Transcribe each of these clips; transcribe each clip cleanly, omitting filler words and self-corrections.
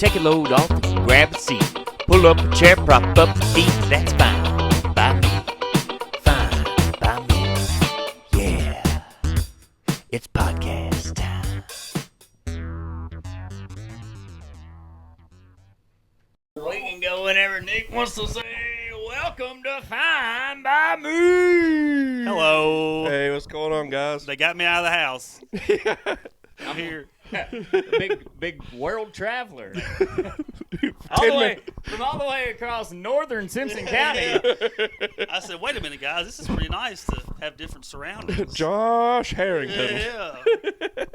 Take a load off and grab a seat. Pull up a chair, prop up your feet. That's fine by me. Fine by me. Yeah. It's podcast time. We can go whenever Nick wants to say, welcome to Fine by Me. Hello. Hey, what's going on, guys? They got me out of the house. I'm here. Big world traveler. From all the way across northern Simpson County. I said, wait a minute, guys. This is pretty nice to have different surroundings. Josh Harrington. Yeah.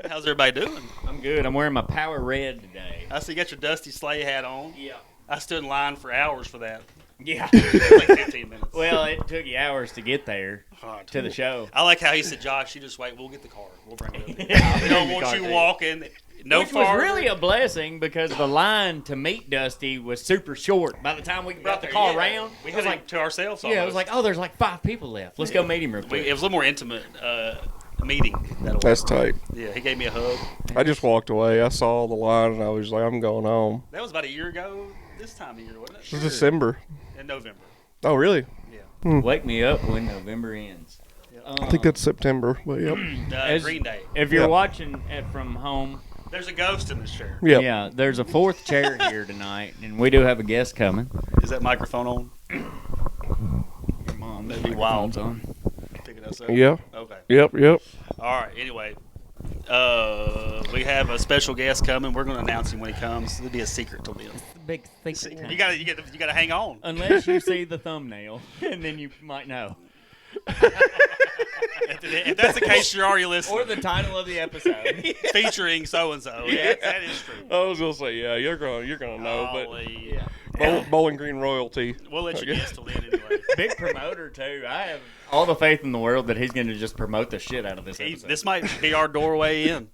How's everybody doing? I'm good. I'm wearing my Power Red today. I see you got your dusty sleigh hat on. Yeah. I stood in line for hours for that. Yeah. Like 15 minutes. Well, it took you hours to get there to the show. I like how he said, Josh, you just wait. We'll get the car. We'll bring it up. Yeah, We don't want you walking. No Which farther. was really a blessing because the line to meet Dusty was super short. By the time we brought the car around, we it had was it to ourselves almost. yeah, it was like, oh, there's like 5 people left. Let's go meet him real quick. It was a little more intimate meeting. That's tight. Yeah, he gave me a hug. I just walked away. I saw the line, and I was like, I'm going home. That was about a year ago this time of year, wasn't it? It was December. In November. Oh, really? Yeah. Wake me up when November ends. I think that's September, but yep. Green Day. If you're Yeah. watching it from home, There's a ghost in this chair. Yep. yeah, there's a 4th chair here tonight, and we do have a guest coming. Is that microphone on? Your mom's That'd be wild. on. Picking us up? Yeah. Okay. Yep. All right. Anyway, we have a special guest coming. We're going to announce him when he comes. It'll be a secret till then. Big secret. You got to hang on. Unless you see the thumbnail, and then you might know. If that's the case, you're already listening. Or the title of the episode. Featuring so and so. Yeah, that is true. I was gonna say, yeah, you're gonna know, Golly. but Bowling Green royalty. We'll let you guess till then anyway. Big promoter, too. I have all the faith in the world that he's going to just promote the shit out of this episode. This might be our doorway in.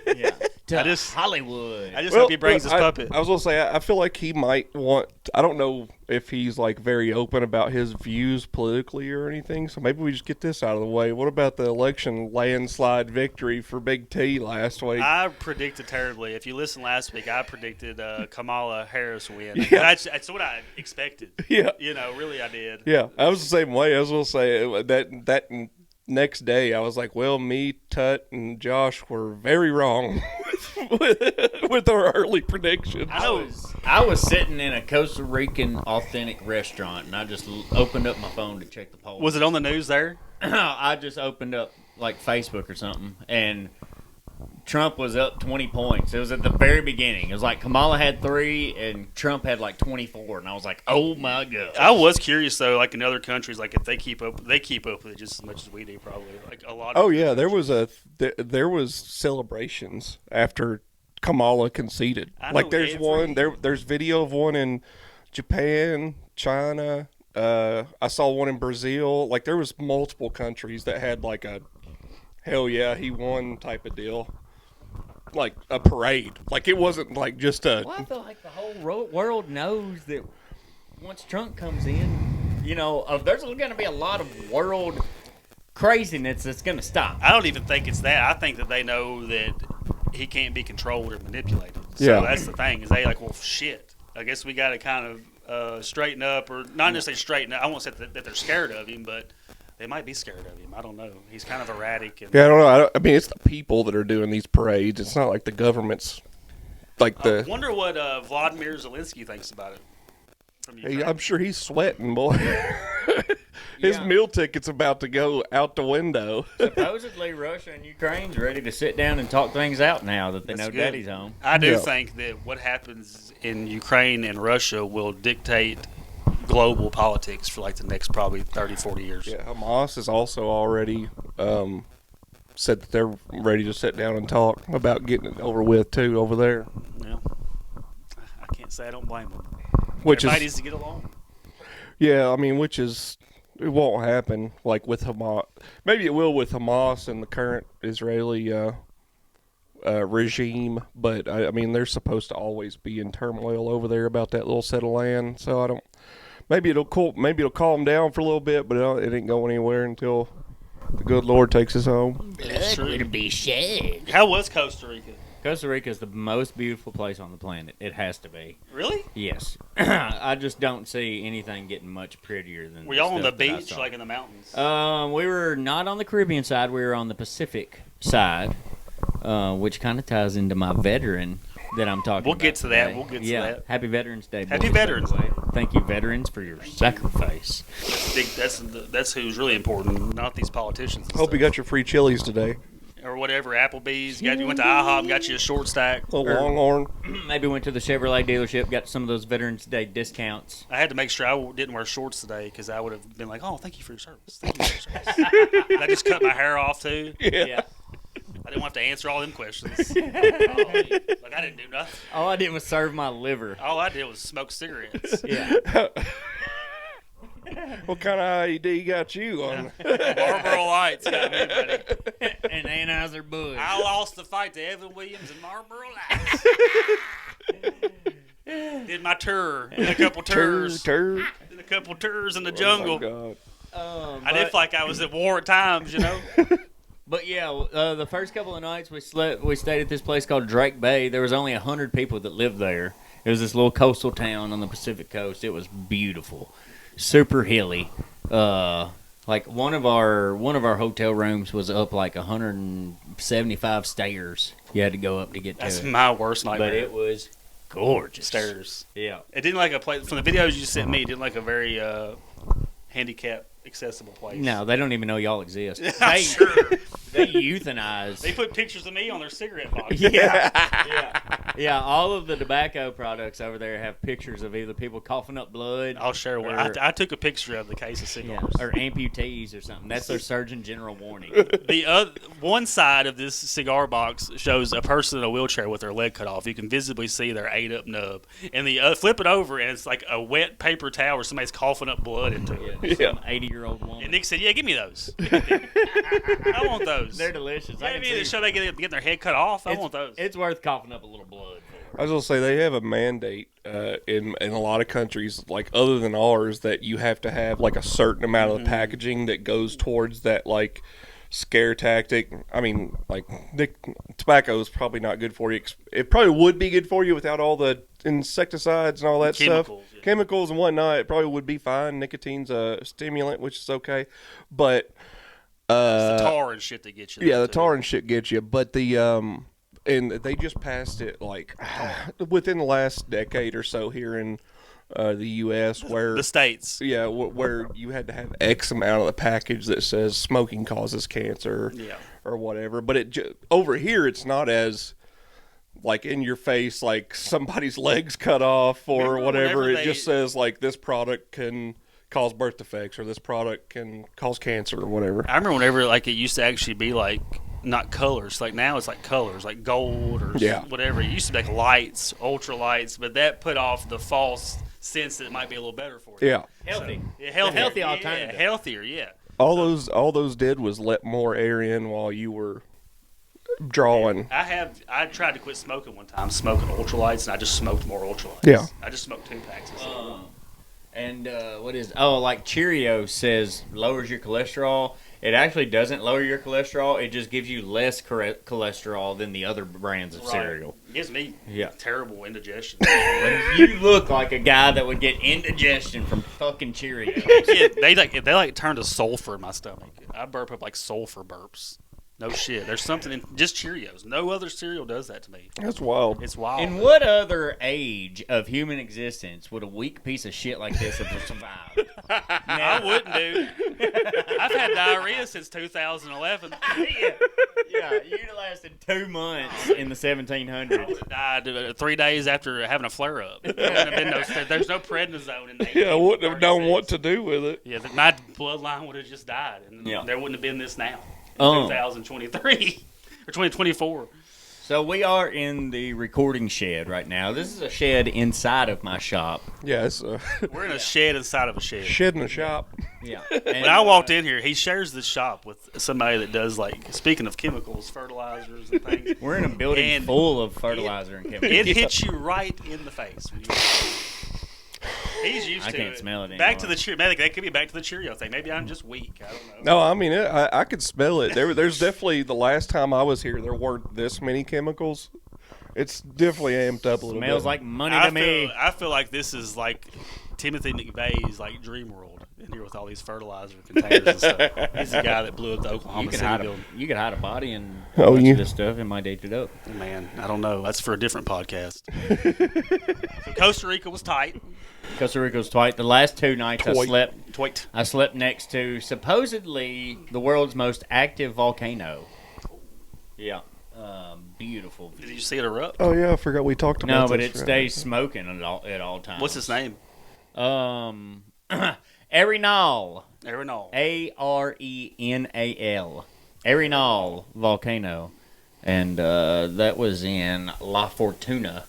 Yeah. I just- Hollywood. I just hope he brings his puppet. I was gonna say, I feel like he might want. I don't know if he's like very open about his views politically or anything. So maybe we just get this out of the way. What about the election landslide victory for Big T last week? I predicted terribly. If you listened last week, I predicted Kamala Harris win. Yeah. That's what I expected. Yeah. Really I did. Yeah, I was the same way. I was gonna say that next day, I was like, well, me, Tut, and Josh were very wrong with our early predictions. I was sitting in a Costa Rican authentic restaurant, and I just opened up my phone to check the polls. Was it on the news there? I just opened up like Facebook or something, and Trump was up 20 points. It was at the very beginning. It was like Kamala had 3 and Trump had like 24, and I was like, "Oh my god!" I was curious though, like in other countries, like if they keep up with it just as much as we do, probably. Like a lot. Oh yeah, there was celebrations after Kamala conceded. I Like know there's every- one there's video of one in Japan, China. I saw one in Brazil. Like there was multiple countries that had like a hell yeah he won type of deal. Like a parade. Like it wasn't like just a. Well, I feel like the whole world knows that once Trump comes in, there's going to be a lot of world craziness that's going to stop. I don't even think it's that. I think that they know that he can't be controlled or manipulated. So Yeah. that's the thing. Is they like, well, shit. I guess we got to kind of straighten up, or not necessarily straighten up. I won't say that they're scared of him, but they might be scared of him. I don't know. He's kind of erratic. And, Yeah, I don't know. I mean, it's the people that are doing these parades. It's not like the government's. Like I the. wonder what Vladimir Zelensky thinks about it. From Ukraine. I'm sure he's sweating, boy. His Yeah. meal ticket's about to go out the window. Supposedly, Russia and Ukraine's ready to sit down and talk things out now that they That's know good. Daddy's home. I do Yeah. think that what happens in Ukraine and Russia will dictate global politics for like the next probably 30, 40 years. Yeah, Hamas has also already said that they're ready to sit down and talk about getting it over with too over there. Yeah. I can't say I don't blame them. Which Everybody is needs to get along. yeah, I mean, it won't happen like with Hamas. Maybe it will with Hamas and the current Israeli regime, but I mean they're supposed to always be in turmoil over there about that little set of land. So I don't. Maybe it'll calm down for a little bit, but it ain't going anywhere until the good Lord takes us home. That's true. It'll be shed. How was Costa Rica? Costa Rica is the most beautiful place on the planet. It has to be. Really? Yes. I just don't see anything getting much prettier than. Were y'all on the stuff that I beach, saw. like in the mountains? We were not on the Caribbean side. We were on the Pacific side, which kind of ties into my veteran that I'm talking We'll about. get to that. today. We'll get to yeah. that. Happy Veterans Day. Happy boys, by the Veterans way. Day. Thank you, veterans, for your sacrifice. That's who's really important, not these politicians. And Hope you stuff. got your free chilies today. Or whatever, Applebee's. You went to IHOP and got you a short stack. A Longhorn. Maybe went to the Chevrolet dealership, got some of those Veterans Day discounts. I had to make sure I didn't wear shorts today because I would have been like, "Oh, thank you for your service." Thank you for your service. I just cut my hair off too. Yeah. I didn't have to answer all them questions. Like I didn't do nothing. All I did was serve my liver. All I did was smoke cigarettes. Yeah. What kind of IED got you on? Marlboro Lights got me, buddy. And Anheuser-Busch. I lost the fight to Evan Williams and Marlboro Lights. Did my tour. Did a couple tours. Turd. Did a couple tours in the Oh, jungle. my God. I did feel like I was at war at times, you know. But yeah, the first couple of nights we stayed at this place called Drake Bay. There was only 100 people that lived there. It was this little coastal town on the Pacific coast. It was beautiful, super hilly. Like one of our hotel rooms was up like 175 stairs. You had to go up to get That's to it. my worst nightmare. But it was gorgeous. Stairs. Yeah. It didn't like a place from the videos you sent me. It didn't like a very handicap accessible place. No, they don't even know y'all exist. I'm They, sure. they euthanize. They put pictures of me on their cigarette box. Yeah, all of the tobacco products over there have pictures of either people coughing up blood. I'll share one. I took a picture of the case of Yeah, cigars. or amputees or something. That's their Surgeon General warning. The one side of this cigar box shows a person in a wheelchair with their leg cut off. You can visibly see their ate-up nub. And the flip it over, and it's like a wet paper towel where somebody's coughing up blood into it. Some 80-year-old woman. And Nick said, "Yeah, give me those. I want those. They're delicious. Yeah, I can maybe the see. show they get their head cut off. I It's- want those. It's worth coughing up a little blood for. I was gonna say they have a mandate in a lot of countries, like other than ours, that you have to have like a certain amount of the packaging that goes towards that like scare tactic. I mean, like tobacco is probably not good for you. It probably would be good for you without all the insecticides and all that Chemicals, stuff, yeah. chemicals and whatnot. It probably would be fine. Nicotine's a stimulant, which is okay, but It's the tar and shit that gets you. yeah, there, the too. tar and shit gets you. But the and they just passed it like within the last decade or so here in the U.S. where The states. yeah, where you had to have X amount of the package that says smoking causes cancer, Yeah. or whatever. But over here, it's not as like in your face, like somebody's legs cut off or Remember whatever. whenever It just says like this product can cause birth defects or this product can cause cancer or whatever. I remember whenever like it used to actually be like not colors. Like now it's like colors, like gold or Yeah. whatever. It used to be like lights, ultra lights, but that put off the false sense that it might be a little better for you. Yeah. Healthy. Yeah, healthier. healthy Yeah, alternative. healthier, yeah. All those did was let more air in while you were drawing. I tried to quit smoking one time, smoking ultralights, and I just smoked more ultralights. Yeah. I just smoked 2 packs. And what is? Oh, like Cheerios says lowers your cholesterol. It actually doesn't lower your cholesterol. It just gives you less cholesterol than the other brands of cereal. Gives me Yeah. terrible indigestion. You look like a guy that would get indigestion from fucking Cheerios. Yeah, they like turn to sulfur in my stomach. I burp up like sulfur burps. No shit. There's something in just Cheerios. No other cereal does that to me. That's wild. It's wild. In what other age of human existence would a weak piece of shit like this have survived? I wouldn't, dude. I've had diarrhea since 2011. Yeah, you lasted 2 months in the 1700s. I died 3 days after having a flare up. There's no prednisone in there. Yeah, I wouldn't have known what to do with it. Yeah, my bloodline would have just died, and Yeah. there wouldn't have been this now. Oh. 2023 or 2024. So we are in the recording shed right now. This is a shed inside of my shop. Yeah, it's We're in a shed inside of a shed. shed in the shop. Yeah. When I walked in here, he shares this shop with somebody that does, like, speaking of chemicals, fertilizers and things. We're in a building And full of fertilizer and chemicals. It hits you right in the face. He's used I to can't it. smell it Back to anymore. the Cheerio. Maybe that could be back to the Cheerio thing. Maybe I'm just weak. I don't know. No, I mean I could smell it. There's definitely the last time I was here, there weren't this many chemicals. It's definitely amped up a little Smells bit. like money to me. I feel like this is like Timothy McVeigh's like Dream World in here with all these fertilizer containers and stuff. He's the guy that blew up the Oklahoma City building. You can hide a body and Oh, bunch yeah. of this stuff. It might date it up. Man, I don't know. That's for a different podcast. So Costa Rica was tight. Costa Rica's tight. The last 2 nights Twit. I slept next to supposedly the world's most active volcano. Yeah. Beautiful view. Did you see it erupt? Oh yeah, I forgot we talked about No, but this, it right? stays smoking at all times. What's its name? Arenal. Arenal. Arenal. Arenal volcano. And that was in La Fortuna.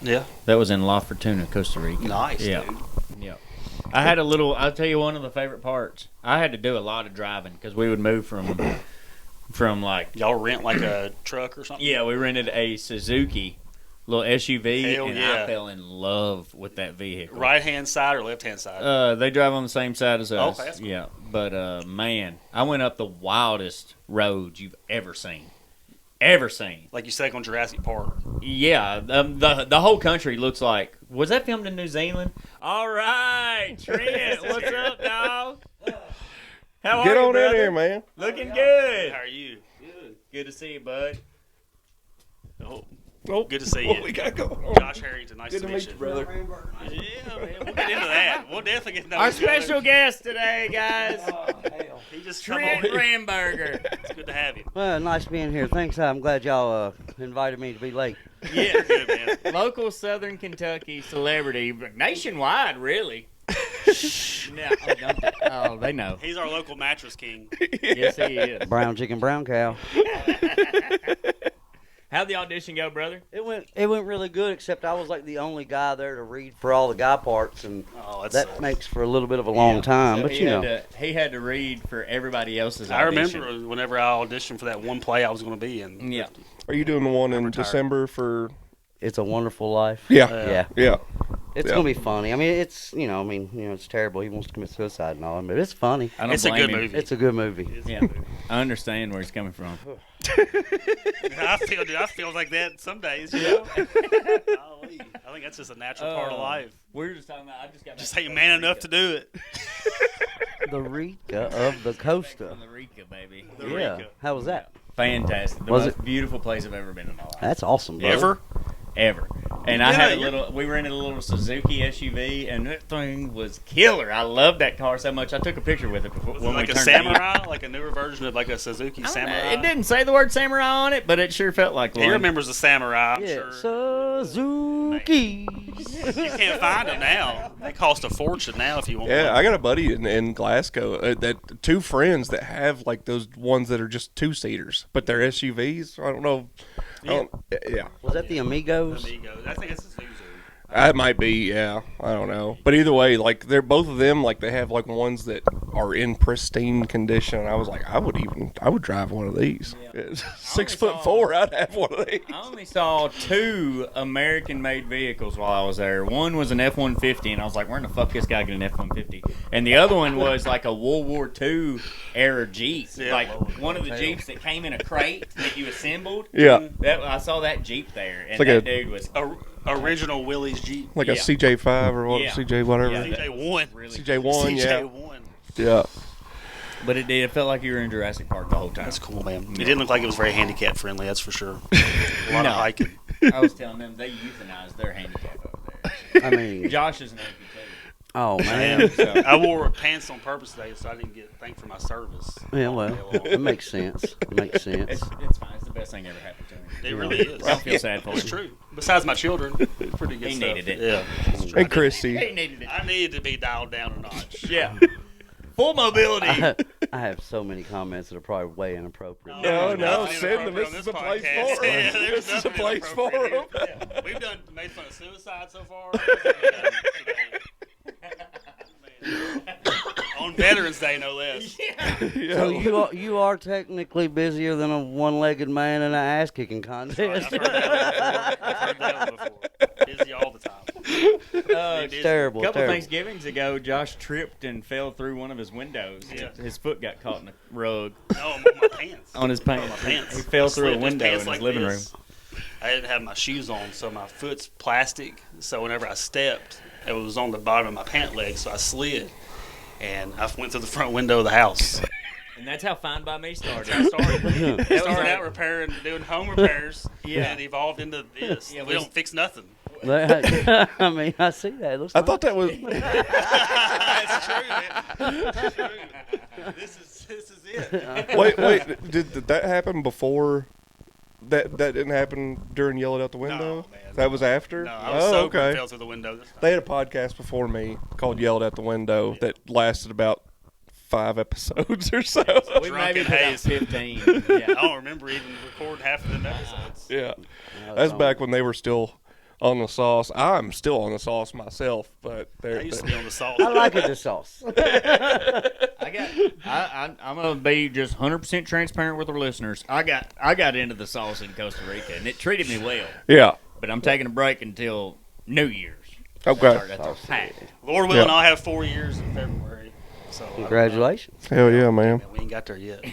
Yeah. That was in La Fortuna, Costa Rica. Nice, Yeah. dude. Yeah. I had a little, I'll tell you one of the favorite parts. I had to do a lot of driving because we would move from like, Y'all rent like a truck or something? yeah, we rented a Suzuki little SUV, Hell and yeah. I fell in love with that vehicle. Right-hand side or left-hand side? They drive on the same side as us. Okay, that's cool. Yeah, but man, I went up the wildest roads you've ever seen. Like you said on Jurassic Park. Yeah, the whole country looks like. Was that filmed in New Zealand? All right, Trent, what's up, dog? How Get are you, on brother? in here, man. Looking good. How are you? Good to see you, bud. Oh, good to see What you. we got going on? Josh Harrington, nice Good to to meet meet you. you, brother. Yeah, man, we'll get into that. We'll definitely get into Our each other. special guest today, guys, He just come Trent on. Ranburger. It's good to have you. Well, nice being here. Thanks. I'm glad y'all invited me to be late. Yeah, good, man. Local Southern Kentucky celebrity, but nationwide, really. No, they know. He's our local mattress king. Yes, he is. Brown chicken, brown cow. How'd the audition go, brother? It went really good, except I was like the only guy there to read for all the guy parts, and Oh, that's that makes for a little bit of a long time. So But he you had know, he had to read for everybody else's I audition. remember whenever I auditioned for that one play I was going to be in. Yeah. Are you doing the one in retired. December for? it's a wonderful life. Yeah, yeah. It's Yeah. gonna be funny. I mean, it's terrible. He wants to commit suicide and all, but it's funny. I don't It's a blame good him. movie. It's a good movie. Yeah, I understand where he's coming from. I feel like that some days, you know. Golly. I think that's just a natural part of life. We're just talking about. I just got Just ain't man enough to do it. The Rika of the Costa. From the Rika, baby. The Yeah. Rika. How was that? Fantastic. The Was most beautiful place I've ever been in my life. That's awesome. Bro. Ever. And I had we rented a little Suzuki SUV, and that thing was killer. I loved that car so much. I took a picture with it before Was it when like we a turned Samurai, like a newer version of like a Suzuki I don't know. Samurai? It didn't say the word Samurai on it, but it sure felt like one. He remembers the Samurai, I'm Yeah, sure. Suzuki. You can't find them now. They cost a fortune now if you want Yeah, one. I got a buddy in Glasgow that two friends that have like those ones that are just 2-seaters, but they're SUVs. I don't know. Yeah, Was that the Amigos? Amigo. I think it's a Suzuki. it might be. Yeah, I don't know. But either way, like they're both of them. Like they have like ones that are in pristine condition. I was like, I would drive one of these. It's 6'4", I'd have one of these. I only saw 2 American-made vehicles while I was there. One was an F-150, and I was like, where in the fuck this guy get an F-150? And the other one was like a World War II era Jeep. Yeah. Like one of the Jeeps that came in a crate that you assembled. Yeah, I saw that Jeep there, and like that a- dude was Original Willie's Jeep. like Yeah. a CJ5 or what? Yeah. CJ whatever. Yeah, CJ1. really. CJ1. Yeah, CJ1. yeah. But it felt like you were in Jurassic Park the whole time. That's cool, man. It didn't look like it was very handicap friendly, that's for sure. A lot No. of hiking. I was telling them they euthanized their handicap over there. I mean, Josh is an amputee. oh man. Man, So- I wore pants on purpose today so I didn't get thanked for my service. Yeah, well, it makes sense. It makes sense. It's fine. It's the best thing ever happened to me. It really is. I feel sad for It's him. true. Besides my children, it's pretty good He stuff. needed it. Yeah. And Chrissy. He needed it. I needed to be dialed down a notch. Yeah. Full mobility. I have so many comments that are probably way inappropriate. No, Nothing send them. inappropriate This on is a place podcast. for 'em. Yeah, there's This is a nothing place for inappropriate 'em. here. Yeah. We've made fun of suicide so far. On Veterans Day, no less. So you are technically busier than a one-legged man in an ass-kicking contest. I've heard that one before. Busy all the time. It's terrible. A couple terrible. Thanksgivings ago, Josh tripped and fell through one of his windows. Yeah. His foot got caught in the rug No, I'm on my pants. on his pants. My pants. He fell I through a slipped his window pants in his like living this. room. I didn't have my shoes on, so my foot's plastic. So whenever I stepped, it was on the bottom of my pant leg, so I slid. And I went through the front window of the house. And that's how Fine by Me started. I started out doing home repairs, Yeah. and it evolved into this. Yeah, we don't fix nothing. I mean, I see that. It looks I nice. thought that was. That's true, man. That's true. This is it. Wait. Did that happen before? That didn't happen during Yell It Out the Window? man. That was after? No, I was sober and okay. fell through the window. They had a podcast before me called Yell It Out the Window that lasted about 5 episodes or so. We Drunk maybe and put out hazed. 15. I Yeah. don't remember even recording half of them episodes. Yeah. That's back when they were still on the sauce. I'm still on the sauce myself, but I used to be on the salt. I like it, the sauce. I'm gonna be just 100% transparent with our listeners. I got into the sauce in Costa Rica, and it treated me well. yeah. But I'm taking a break until New Year's. Okay. That's our pact. Lord willing, Yeah. I'll have 4 years in February. So Congratulations. Hell yeah, man. We ain't got there yet.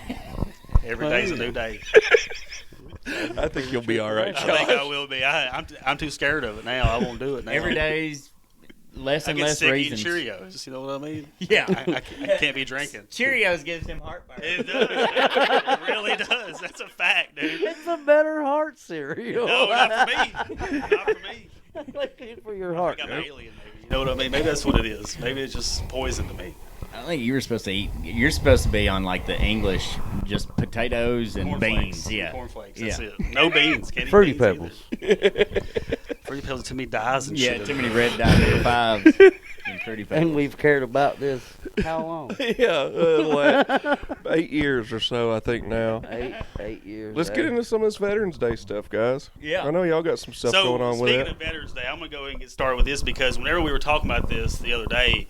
Every day's a new day. I think you'll be all right, I think I Josh. will be. I'm too scared of it now. I won't do it now. Every day's less I and get less sick reasons. eating Cheerios. You know what I mean? Yeah. I can't be drinking. Cheerios gives him heartburn. It does. It really does. That's a fact, dude. It's a better heart cereal. No, not for me. Not for me. Like it for your I heart. think I'm an alien, maybe. You know what I mean? Maybe that's what it is. Maybe it's just poison to me. I think you were supposed to eat. You're supposed to be on like the English, just potatoes and beans. Yeah. Cornflakes. That's Yeah. it. No beans. Can't eat Fruity beans Pebbles. either. Fruity Pebbles to me dies and Yeah, shit. too many red dye number 5s and 35. And we've cared about this how long? Yeah. 8 years or so, I think now. 8 years. Let's get into some of this Veterans Day stuff, guys. Yeah. I know y'all got some stuff So, going on with speaking it. of Veterans Day, I'm going to go ahead and get started with this because whenever we were talking about this the other day,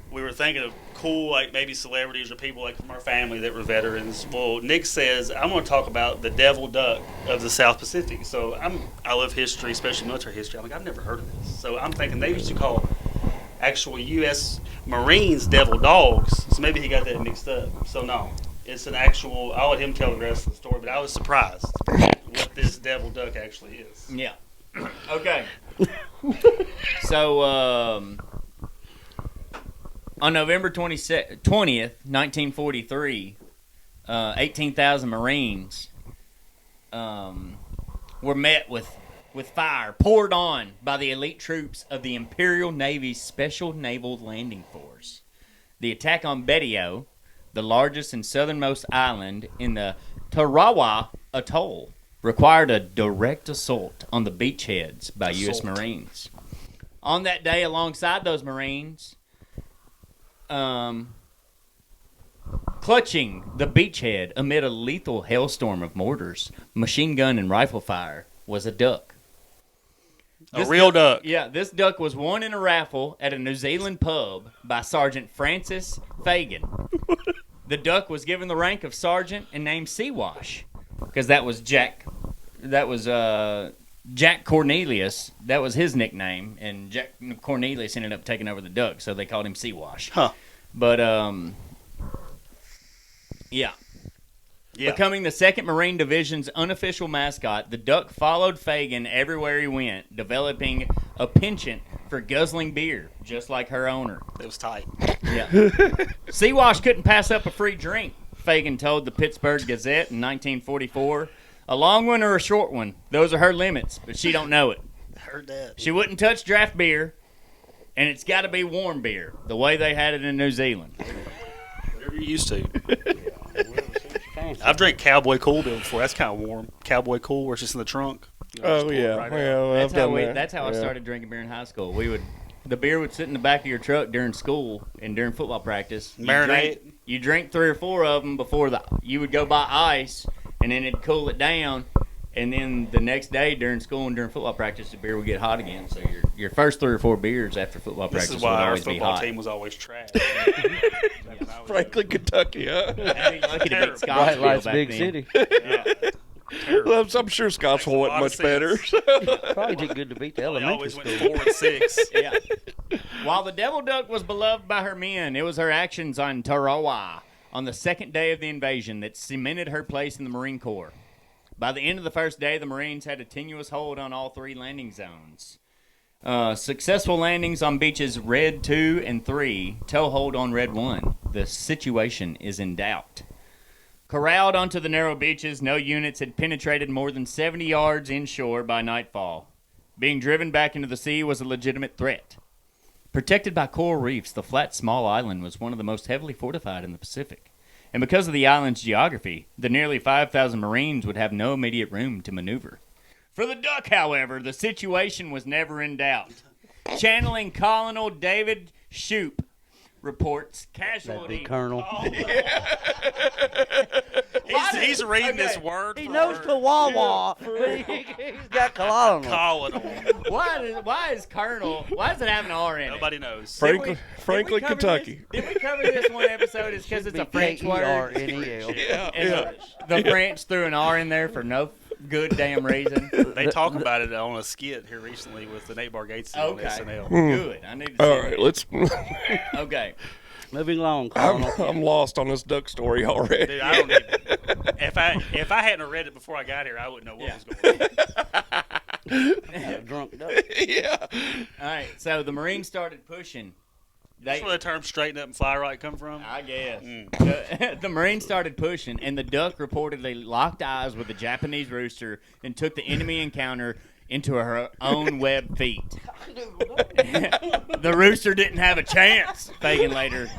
we were thinking of cool, like maybe celebrities or people like from our family that were veterans. Well, Nick says, I'm going to talk about the devil duck of the South Pacific. So I love history, especially military history. I'm like, I've never heard of this. So I'm thinking they used to call actual U.S. Marines devil dogs. So maybe he got that mixed up. So no, it's an actual, I'll let him tell the rest of the story, but I was surprised what this devil duck actually is. Yeah. Okay. So, on November 20th, 1943, 18,000 Marines were met with fire poured on by the elite troops of the Imperial Navy's Special Naval Landing Force. The attack on Betio, the largest and southernmost island in the Tarawa Atoll, required a direct assault on the beachheads by U.S. Marines. On that day, alongside those Marines, clutching the beachhead amid a lethal hailstorm of mortars, machine gun, and rifle fire was a duck. A real duck. Yeah, this duck was won in a raffle at a New Zealand pub by Sergeant Francis Fagan. The duck was given the rank of sergeant and named Seawash because that was Jack Cornelius. That was his nickname, and Jack Cornelius ended up taking over the duck, so they called him Seawash. Huh. But yeah. Becoming the 2nd Marine Division's unofficial mascot, the duck followed Fagan everywhere he went, developing a penchant for guzzling beer, just like her owner. It was tight. Yeah. Seawash couldn't pass up a free drink, Fagan told the Pittsburgh Gazette in 1944. A long one or a short one, those are her limits, but she don't know it. Heard that. She wouldn't touch draft beer, and it's got to be warm beer, the way they had it in New Zealand. Whatever you're used to. I've drank Cowboy Cool Bill before. That's kind of warm. Cowboy Cool, where it's just in the trunk. You know, just Oh, pour it yeah. right out. Well, That's I've how done that. That's how I Yeah. started drinking beer in high school. The beer would sit in the back of your truck during school and during football practice. Marinate. You drink 3 or 4 of them before you would go buy ice, and then it'd cool it down. And then the next day during school and during football practice, the beer would get hot again. So your first 3 or 4 beers after football This practice is would why our always be football hot. team was always trash. Franklin, Kentucky, huh? I'd be lucky to beat Bright Scottsville lights, back big then. city. Well, I'm sure Scottsville Makes a lot wasn't much of better. sense. Probably did good to beat the They elementary always went school. 4 and 6. Yeah. While the Devil Duck was beloved by her men, it was her actions on Tarawa on the 2nd day of the invasion that cemented her place in the Marine Corps. By the end of the first day, the Marines had a tenuous hold on all 3 landing zones. Successful landings on beaches Red 2 and 3, toehold on Red 1. The situation is in doubt. Corralled onto the narrow beaches, no units had penetrated more than 70 yards inshore by nightfall. Being driven back into the sea was a legitimate threat. Protected by coral reefs, the flat, small island was one of the most heavily fortified in the Pacific. And because of the island's geography, the nearly 5,000 Marines would have no immediate room to maneuver. For the Duck, however, the situation was never in doubt. Channeling Colonel David Shoup reports That'd casualty. be Colonel. He's reading this word. He for knows word. Chihuahua, but he's got Colonel. Colonel. Why is Colonel? Why does it have an R in it? Nobody knows. Franklin, Did we cover Kentucky. Did we cover this one episode? It's because it's a French word. K-E-R-N-E-L. Yeah. And the French threw an R in there for no good damn reason. They talk about it on a skit here recently with the Nate Bargatze on Okay. SNL. Good. I need to see All right, that. let's. Okay. Moving along, Colonel. I'm lost on this duck story already. Dude, I don't need if I hadn't read it before I got here, I wouldn't know what was going on. Drunk duck. Yeah. All right. So the Marines started pushing. That's where the term "straighten up and fly right" come from. I guess. The Marines started pushing, and the Duck reportedly locked eyes with the Japanese rooster and took the enemy encounter into her own webbed feet. The rooster didn't have a chance, Fagan later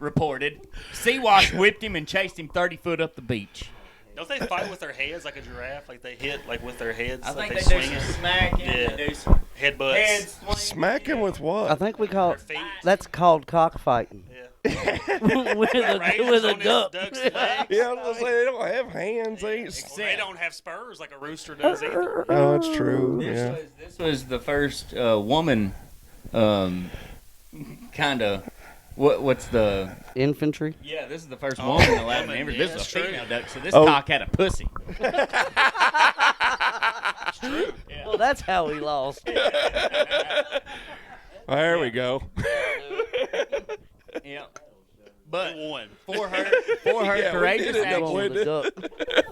reported. Sea-Wash whipped him and chased him 30 foot up the beach. Don't they fight with their heads like a giraffe? Like they hit like with their heads? I like think they they swing do some it? smacking. Yeah. They do some Headbutts. head swing. Smacking with I what? think we call Their feet. that's called cockfighting. Yeah. with Razors a on this duck. duck's legs. Yeah, I was gonna say they don't have hands. They ain't. Well, they don't have spurs like a rooster does either. Oh, that's true. This, Yeah. this was the first woman kind of. What's the. Infantry. Yeah, this is the first woman allowed to woman, enter. yeah, This is a that's true. female duck, so this Oh. cock had a pussy. Well, that's how he lost. There we go. Yeah. But One. for her Yeah, we courageous did it, actions, don't we? The duck.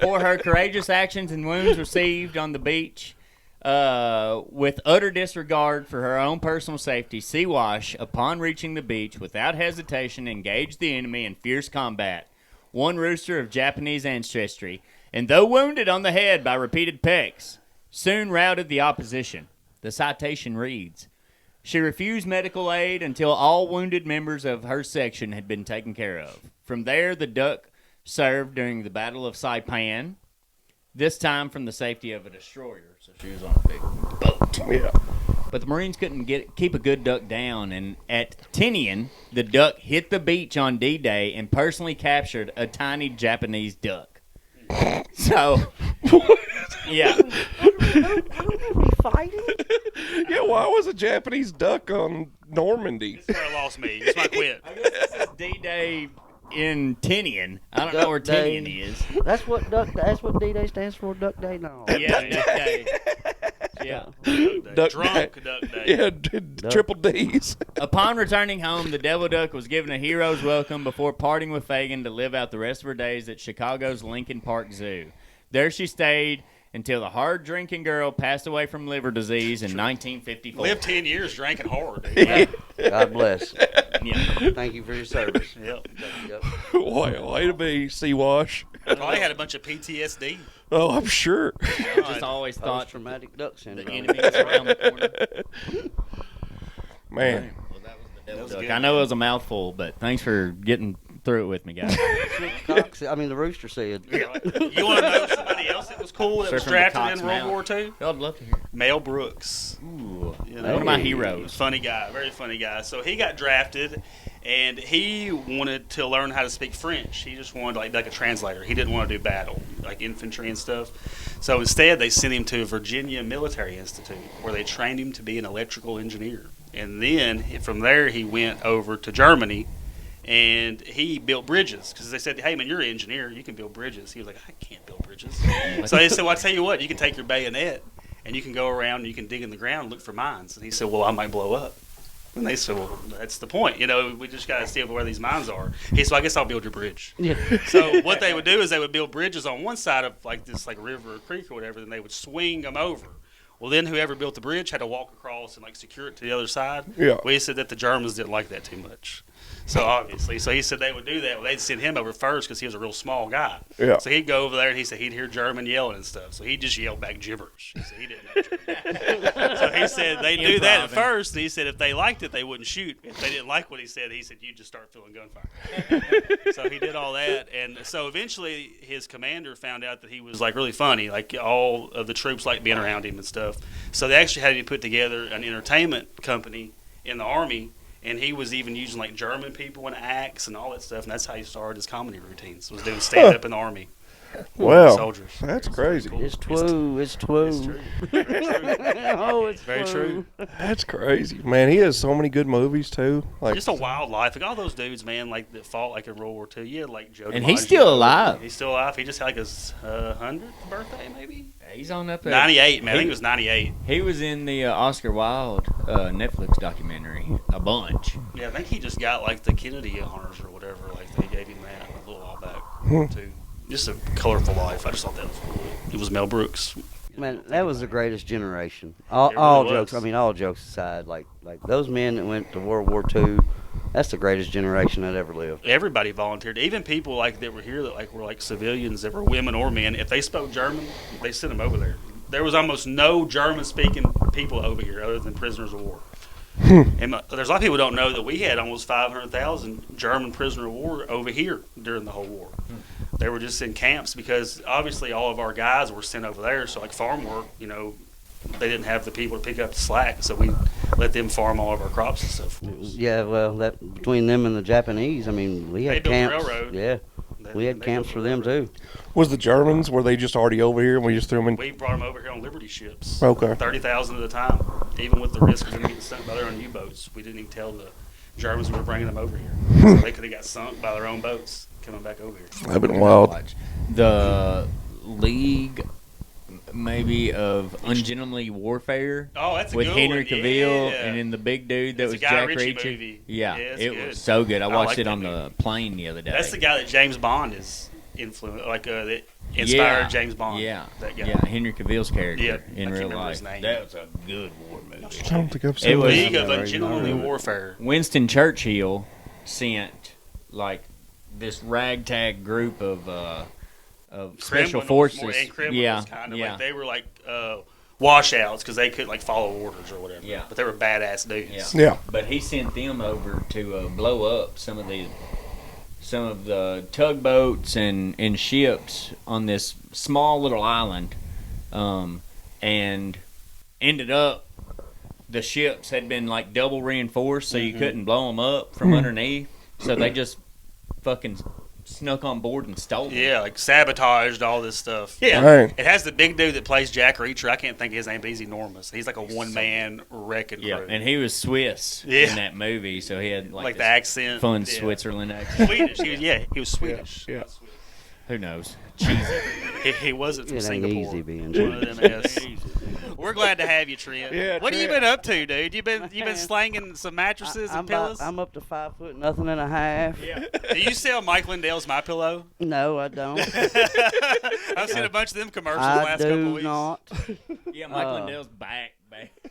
for her courageous actions and wounds received on the beach, with utter disregard for her own personal safety, Sea-Wash, upon reaching the beach, without hesitation, engaged the enemy in fierce combat. One rooster of Japanese ancestry, and though wounded on the head by repeated pecks, soon routed the opposition. The citation reads, "She refused medical aid until all wounded members of her section had been taken care of. From there, the Duck served during the Battle of Saipan, this time from the safety of a destroyer." So she was on a big boat. Yeah. But the Marines couldn't keep a good duck down, and at Tinian, the Duck hit the beach on D-Day and personally captured a tiny Japanese duck. So, yeah. Fighting? Yeah. Why was a Japanese duck on Normandy? This is where it lost me. It's my quit. I guess this is D-Day in Tinian. I don't know Duck where Day. Tinian is. That's what D-Day stands for. Duck Day. No. Yeah, Duck Day. Yeah. Duck Drunk Day. Duck Day. Yeah, triple D's. Upon returning home, the Devil Duck was given a hero's welcome before parting with Fagan to live out the rest of her days at Chicago's Lincoln Park Zoo. There she stayed until the hard-drinking girl passed away from liver disease in 1954. Lived 10 years drinking hard. Dude. Yeah. God bless. Yeah. Thank you for your service. Yep. Yep. Way to be, Sea-Wash. Probably had a bunch of PTSD. Oh, I'm sure. Just always thought Post-traumatic duck the syndrome. enemy was around the corner. Man. Well, that was the Devil was Duck. good. I know it was a mouthful, but thanks for getting through it with me, guys. The rooster said. You want to know somebody else that was cool that Sir was from the drafted Cox in World Mount. War II? I'd love to hear. Mel Brooks. Ooh, You one of my Hey. heroes. Funny guy, very funny guy. So he got drafted, and he wanted to learn how to speak French. He just wanted to be like a translator. He didn't want to do battle, like infantry and stuff. So instead, they sent him to Virginia Military Institute, where they trained him to be an electrical engineer. And then from there, he went over to Germany, and he built bridges because they said, "Hey man, you're an engineer. You can build bridges." He was like, "I can't build bridges." So they said, "Well, I tell you what, you can take your bayonet." And you can go around and you can dig in the ground and look for mines. And he said, "Well, I might blow up." And they said, well, that's the point. We just got to see where these mines are. He said, I guess I'll build your bridge. Yeah. So what they would do is they would build bridges on one side of like this like river or creek or whatever, then they would swing them over. Well, then whoever built the bridge had to walk across and like secure it to the other side. Yeah. Well, he said that the Germans didn't like that too much. So obviously, he said they would do that. Well, they'd send him over first because he was a real small guy. Yeah. So he'd go over there and he said he'd hear German yelling and stuff. So he'd just yell back gibberish. He said he didn't know German. So he said they'd do that at first. And he said if they liked it, they wouldn't shoot. If they didn't like what he said you just start feeling gunfire. So he did all that, and so eventually his commander found out that he was like really funny. Like all of the troops liked being around him and stuff. So they actually had him put together an entertainment company in the army. And he was even using like German people and acts and all that stuff, and that's how he started his comedy routines. Was doing stand up in the army. Wow, Soldiers. that's crazy. It's true. It's true. It's true. Very true. Oh, it's Very true. That's crazy, man. He has so many good movies too. Like Just a wild life. Like all those dudes, man, like that fought like in World War II. Yeah, like Joe. And he's DiMaggio. still alive. He's still alive. He just had like his 100th birthday, maybe. He's on up there. 98, man. I think it was 98. He was in the Oscar Wilde Netflix documentary a bunch. Yeah, I think he just got like the Kennedy honors or whatever. Like they gave him that a little while back too. Just a colorful life. I just thought that was cool. It was Mel Brooks. Man, that was the greatest generation. All really jokes. was. I mean, all jokes aside, like those men that went to World War II. That's the greatest generation that ever lived. Everybody volunteered. Even people like that were here that like were like civilians that were women or men. If they spoke German, they sent them over there. There was almost no German-speaking people over here other than prisoners of war. And there's a lot of people who don't know that we had almost 500,000 German prisoner of war over here during the whole war. They were just in camps because obviously all of our guys were sent over there. So like farm work, they didn't have the people to pick up the slack, so we let them farm all of our crops and stuff. Yeah, well, that between them and the Japanese, I mean, we had They built the camps. railroad. Yeah, we had camps for them too. was the Germans? Were they just already over here and we just threw them in? We brought them over here on Liberty ships. Okay. 30,000 at a time. Even with the risk of them getting sunk by their own U-boats, we didn't even tell the Germans we were bringing them over here. So they could have got sunk by their own boats coming back over here. That'd been wild. The League, maybe of Ungentlemanly Warfare. Oh, that's a with good Henry one. Cavill, Yeah. and then the big dude that It's a was Guy Jack Ritchie Reacher. movie. Yeah, Yeah, it's it good. was so good. I watched like it that on movie. the plane the other day. That's the guy that James Bond is that inspired James Bond. Yeah, That guy. yeah, Henry Cavill's character Yeah, in I can't real remember life. his name. That was a good war movie. I don't think I've It seen was- that. League of Right. Ungentlemanly Warfare. Winston Churchill sent like this ragtag group of special Criminals, forces. more and criminals, Yeah, kind of yeah. like they were like washouts because they couldn't like follow orders or whatever. Yeah. But they were badass dudes. Yeah. Yeah. But he sent them over to blow up some of the tugboats and ships on this small little island, and ended up the ships had been like double reinforced, so you couldn't blow them up from underneath. So they just fucking snuck on board and stole them. Yeah, like sabotaged all this stuff. Yeah. Dang. It has the big dude that plays Jack Reacher. I can't think of his name, but he's enormous. He's like a one-man wrecking Yeah, crew. and he was Swiss Yeah. in that movie, so he had like the this accent. fun yeah. Switzerland accent. Swedish. He was Swedish. Yeah. Who knows? Cheesy. He wasn't from It ain't Singapore. easy being One of them is. We're glad to have you, Trent. Yeah, what have you Trent. been up to, dude? You been slanging some mattresses and pillows? I'm up to 5 foot nothing and a half. Do you sell Mike Lindell's My Pillow? No, I don't. I've seen a bunch of them commercials the I last couple of do weeks. not. Yeah, Mike Lindell's back.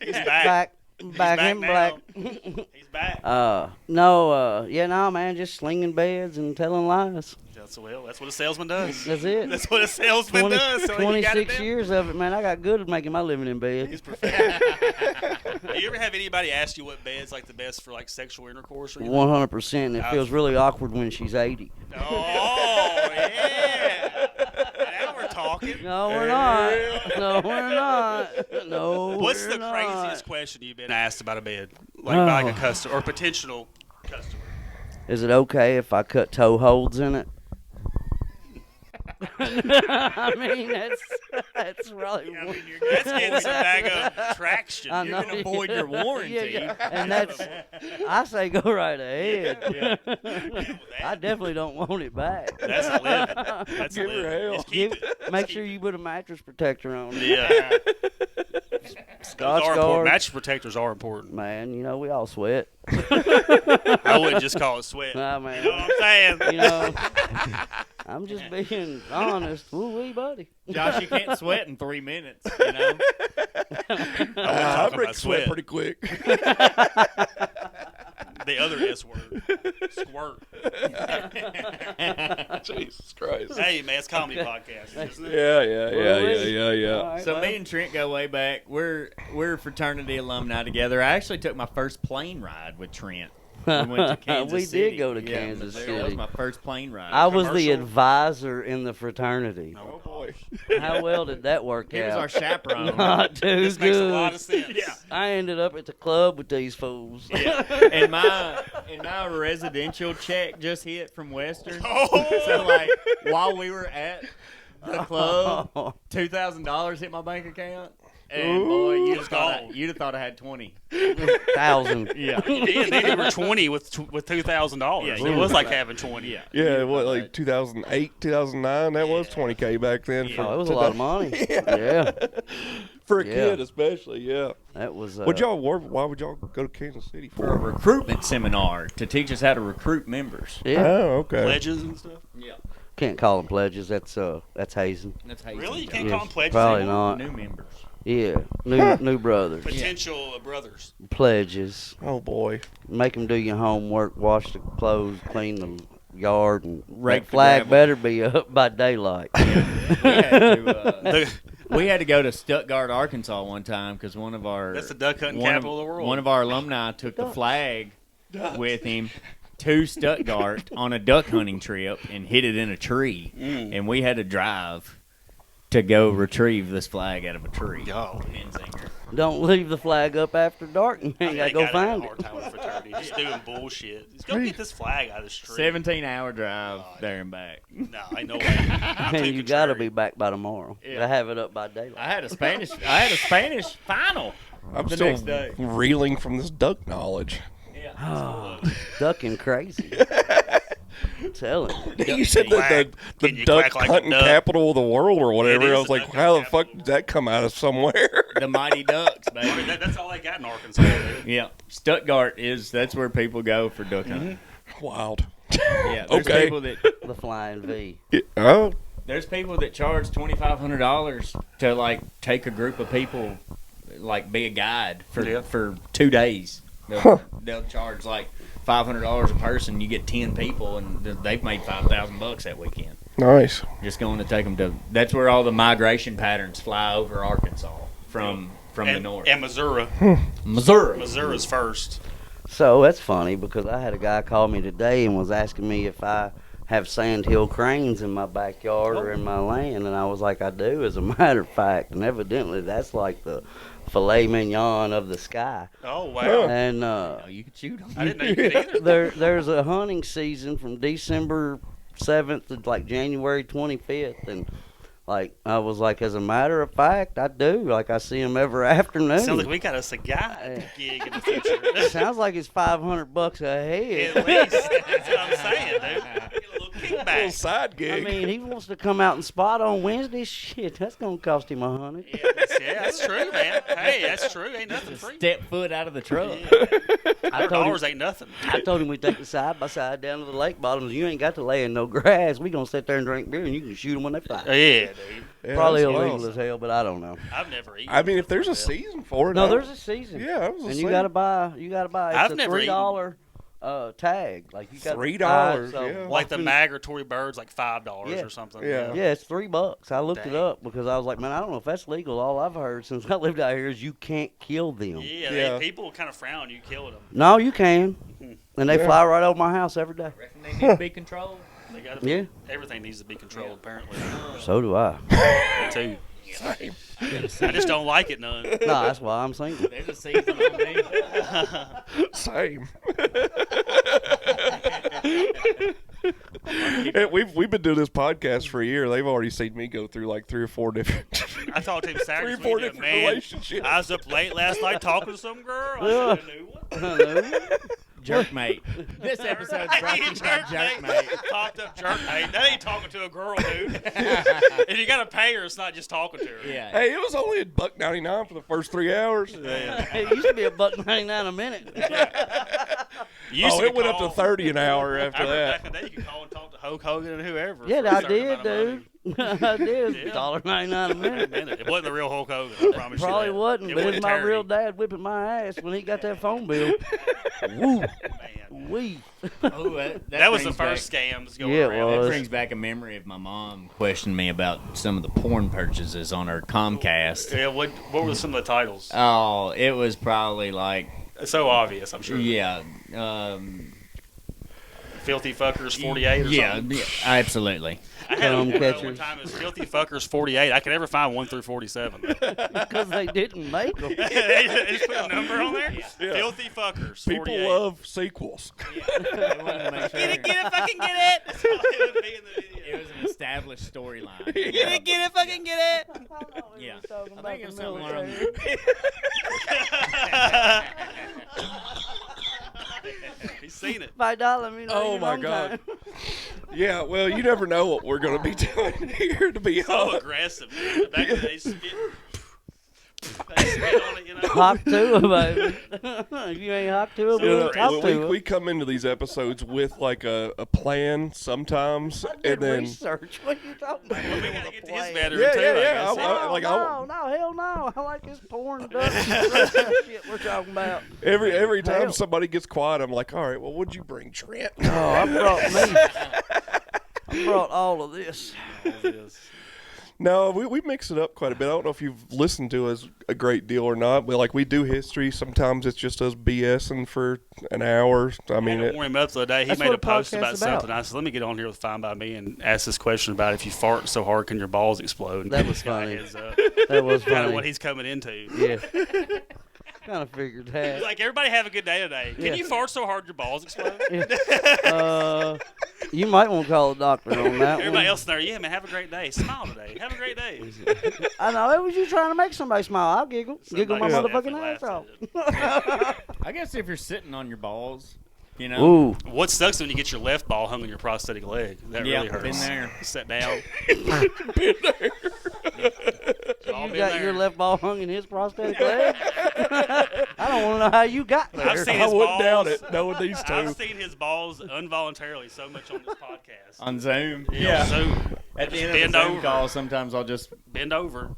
He's back. Back in black. He's back. No, man, just slinging beds and telling lies. That's what a salesman does. That's it. That's what a salesman does. So you got it 26 down. years of it, man. I got good at making my living in bed. He's perfect. Do you ever have anybody ask you what bed's like the best for like sexual intercourse or anything? 100%. It feels really awkward when she's 80. Oh yeah. Now we're talking. No, we're not. No, we're not. No, What's we're the not. craziest question you've been asked about a bed, like by like a customer or potential customer? Is it okay if I cut toe holds in it? I mean, that's probably. That's getting some bag of traction. I You're know. gonna avoid your warranty. Yeah, and that's. I say go right ahead. I definitely don't want it back. That's a living. That's a Give her living. hell. Just keep it. Make sure you put a mattress protector on it. Yeah. Scotch Are important. guard. Mattress protectors are important. Man, you know, we all sweat. I wouldn't just call it sweat. Nah, man. You know what I'm saying? You know, I'm just being honest. Woo-wee, buddy. Josh, you can't sweat in 3 minutes, you know? I talking break about sweat sweat. pretty quick. The other S word. Squirt. Jesus Christ. Hey, man, it's a comedy podcast. Isn't it? Yeah. All right, So well, me and Trent go way back. We're fraternity alumni together. I actually took my first plane ride with Trent. We went to Kansas We City. did go to Yeah, Kansas Missouri. That was City. my first plane ride. I was the commercial. advisor in the fraternity. Oh boy. How well did that work He was our out? chaperone. Not too This makes a lot good. of sense. Yeah. I ended up at the club with these fools. and my residential check just hit from Western. Oh. So like while we were at the club, Oh, $2,000 hit my bank account. And boy, you'd have gone. thought I had 20. 1,000. Yeah. Yeah, then you were 20 with $2,000. Yeah, It you was were like right. having 20. Yeah. Yeah, what, like 2008, 2009? That was 20K back then. Yeah. For, Oh, it was a lot of money. Yeah, for a Yeah. kid, especially, yeah. that was. Why would y'all go to Kansas City For a for? recruitment seminar to teach us how to recruit members. Yeah, Oh, okay. Pledges and stuff. Yeah. can't call them pledges. That's hazing. That's how Really? You do can't it. call them pledges Probably anymore? not. New members. Yeah, new brothers. Potential brothers. Pledges. Oh boy. Make them do your homework, wash the clothes, clean the yard, and Rake that the flag gravel. better be up by daylight. We had to go to Stuttgart, Arkansas one time because one of our That's the duck hunting capital of the world. One of our alumni took the flag with him to Stuttgart on a duck hunting trip and hid it in a tree, and we had to drive to go retrieve this flag out of a tree. Oh. Pensinger. Don't leave the flag up after dark, and you gotta go find hard it. time with fraternity. Just doing bullshit. Just go get this flag out of the street. 17-hour drive there and back. No, ain't no way. I'm And too you gotta contrary. be back by tomorrow. Yeah. To have it up by daylight. I had a Spanish final. I'm The still next day. reeling from this duck knowledge. Oh, ducking crazy. Telling you. You said Quack. that the Can you duck quack like a hunting duck? capital of the world or whatever. is I was the like, duck how the hunting fuck capital. did that come out of somewhere? The Mighty Ducks, I mean, baby. that's all they got in Arkansas. Dude. Yeah, Stuttgart that's where people go for duck hunting. Wild. Yeah, there's Okay. people that The flying V. Oh, there's people that charge $2,500 to like take a group of people, like be a guide for 2 days. They'll charge like $500 a person. You get 10 people, and they've made $5,000 that weekend. nice. Just going to take them to. That's where all the migration patterns fly over Arkansas from the north. And Missouri. Missouri. Missouri's first. So that's funny because I had a guy call me today and was asking me if I have sandhill cranes in my backyard or in my land, and I was like, I do, as a matter of fact. And evidently, that's like the filet mignon of the sky. Oh, wow. And Oh, you could shoot them. I didn't know you could either. there's a hunting season from December 7th to like January 25th, and like I was like, as a matter of fact, I do. Like I see them every afternoon. Sounds like we got us a guy gig in the future. Sounds like it's $500 a head. At least. That's what I'm saying, dude. Get a little Little kickback. side I gig. mean, he wants to come out and spot on Wednesday. Shit, that's gonna cost him $100. Yeah, that's true, man. Hey, that's true. Ain't nothing free. Step foot out of the truck. I told $100 him, ain't nothing. I told him we take the side by side down to the lake bottoms. You ain't got to lay in no grass. We gonna sit there and drink beer, and you can shoot them when they fly. Yeah, dude. Yeah, Probably that's illegal wild. as hell, but I don't know. I've never eaten. I mean, if there's a Yeah. season for it. No, I- there's a season. Yeah, I was and gonna you say. gotta buy. It's I've a never $3 tag. Like you got $3, yeah. Like the migratory birds, like $5 Yeah. or something. Yeah. Yeah, it's $3. I looked it Dang. up because I was like, man, I don't know if that's legal. All I've heard since I lived out here is you can't kill them. Yeah, Yeah. people kind of frown you killing them. No, you can, and they Yeah. fly right over my house every day. Reckon they need to be controlled. They gotta Yeah, Everything needs to be controlled, apparently. so do I. Me too. I just don't like it none. No, that's why I'm single. There's a season on me. Same. And we've been doing this podcast for a year. They've already seen me go through like 3 or 4 different, I talked to him Saturday. 3 or 4 different man, relationships. I was up late last night talking to some girl. I should have knew one. Jerkmate. This episode's brought to you by Jerkmate. Popped up jerkmate. That ain't talking to a girl, dude. If you gotta pay her, it's not just talking to her. Yeah. Hey, it was only $1.99 for the first 3 hours. It used to be $1.99 a minute. It went up to 30 an hour after I remember that. back in the day, you could call and talk to Hulk Hogan and whoever. Yeah, for a I certain did, amount of money. dude. I did. Yeah. $1.99 a minute. It wasn't the real Hulk Hogan, I promise you. Probably that. wasn't, It but it's my Terry. real dad whipping my ass when he got that phone bill. Woo. Man. Wee. Oh, That was the brings back- first scams going Yeah, it around. was. That brings back a memory of my mom questioning me about some of the porn purchases on her Comcast. Yeah, what were some of the titles? Oh, it was probably like, It's so obvious, I'm sure. yeah. Filthy Fuckers 48 or Yeah, something. absolutely. I had Cum one catchers. time, it was Filthy Fuckers 48. I could never find 1 through 47. Because they didn't make them. They just put a number on there? Filthy Fuckers 48. People love sequels. They wanted to make sure Get it, fucking get it! That's all it would be in the video. it was an established storyline. Get it, fucking get it! Yeah. I think it was something military. He's seen it. $5, let me know. Oh, your my long God. time. Yeah, well, you never know what we're going to be doing here, to be So honest. aggressive, man. Back in the day, they spit on it, you know. Hawk to it, baby. If you ain't hawk to it, we You know, won't talk to it. we come into these episodes with like a plan sometimes, I did and then research. What are you talking about? We gotta get to his bedroom, Yeah, too, yeah, I yeah. guess. No, hell no. I like this porn shit we're talking about. every time Hell. somebody gets quiet, I'm like, all right, well, what'd you bring, Trent? Oh, I brought all of this. No, we mix it up quite a bit. I don't know if you've listened to us a great deal or not, but like we do history. Sometimes it's just us BSing for an hour. I mean, I had to warm him up the other day. He That's made what a post a podcast's about something. about. I said, let me get on here with Fine By Me and ask this question about if you fart so hard, can your balls explode? That Give was this guy a funny. heads up. That was Kind of funny. what he's coming into. Yeah. Kind of figured He's that. like, everybody have a good day today. Can Yeah. you fart so hard your balls explode? You might want to call a doctor on that Everybody one. else in there, yeah, man, have a great day. Smile today. Have a great day. I know. It was you trying to make somebody smile. I'll giggle. Giggle my Somebody motherfucking definitely ass laughed off. at it. I guess if you're sitting on your balls, you know. Ooh. What sucks when you get your left ball hung on your prosthetic leg. That Yeah, really hurts. been there. Sit down. All You been got there. your left ball hung in his prosthetic leg? I don't want to know how you got there. I've seen I his wouldn't doubt balls. it, knowing these two. I've seen his balls involuntarily so much on this podcast. On Zoom. Zoom. At the Just end bend of the Zoom over. call, sometimes I'll just. Bend over.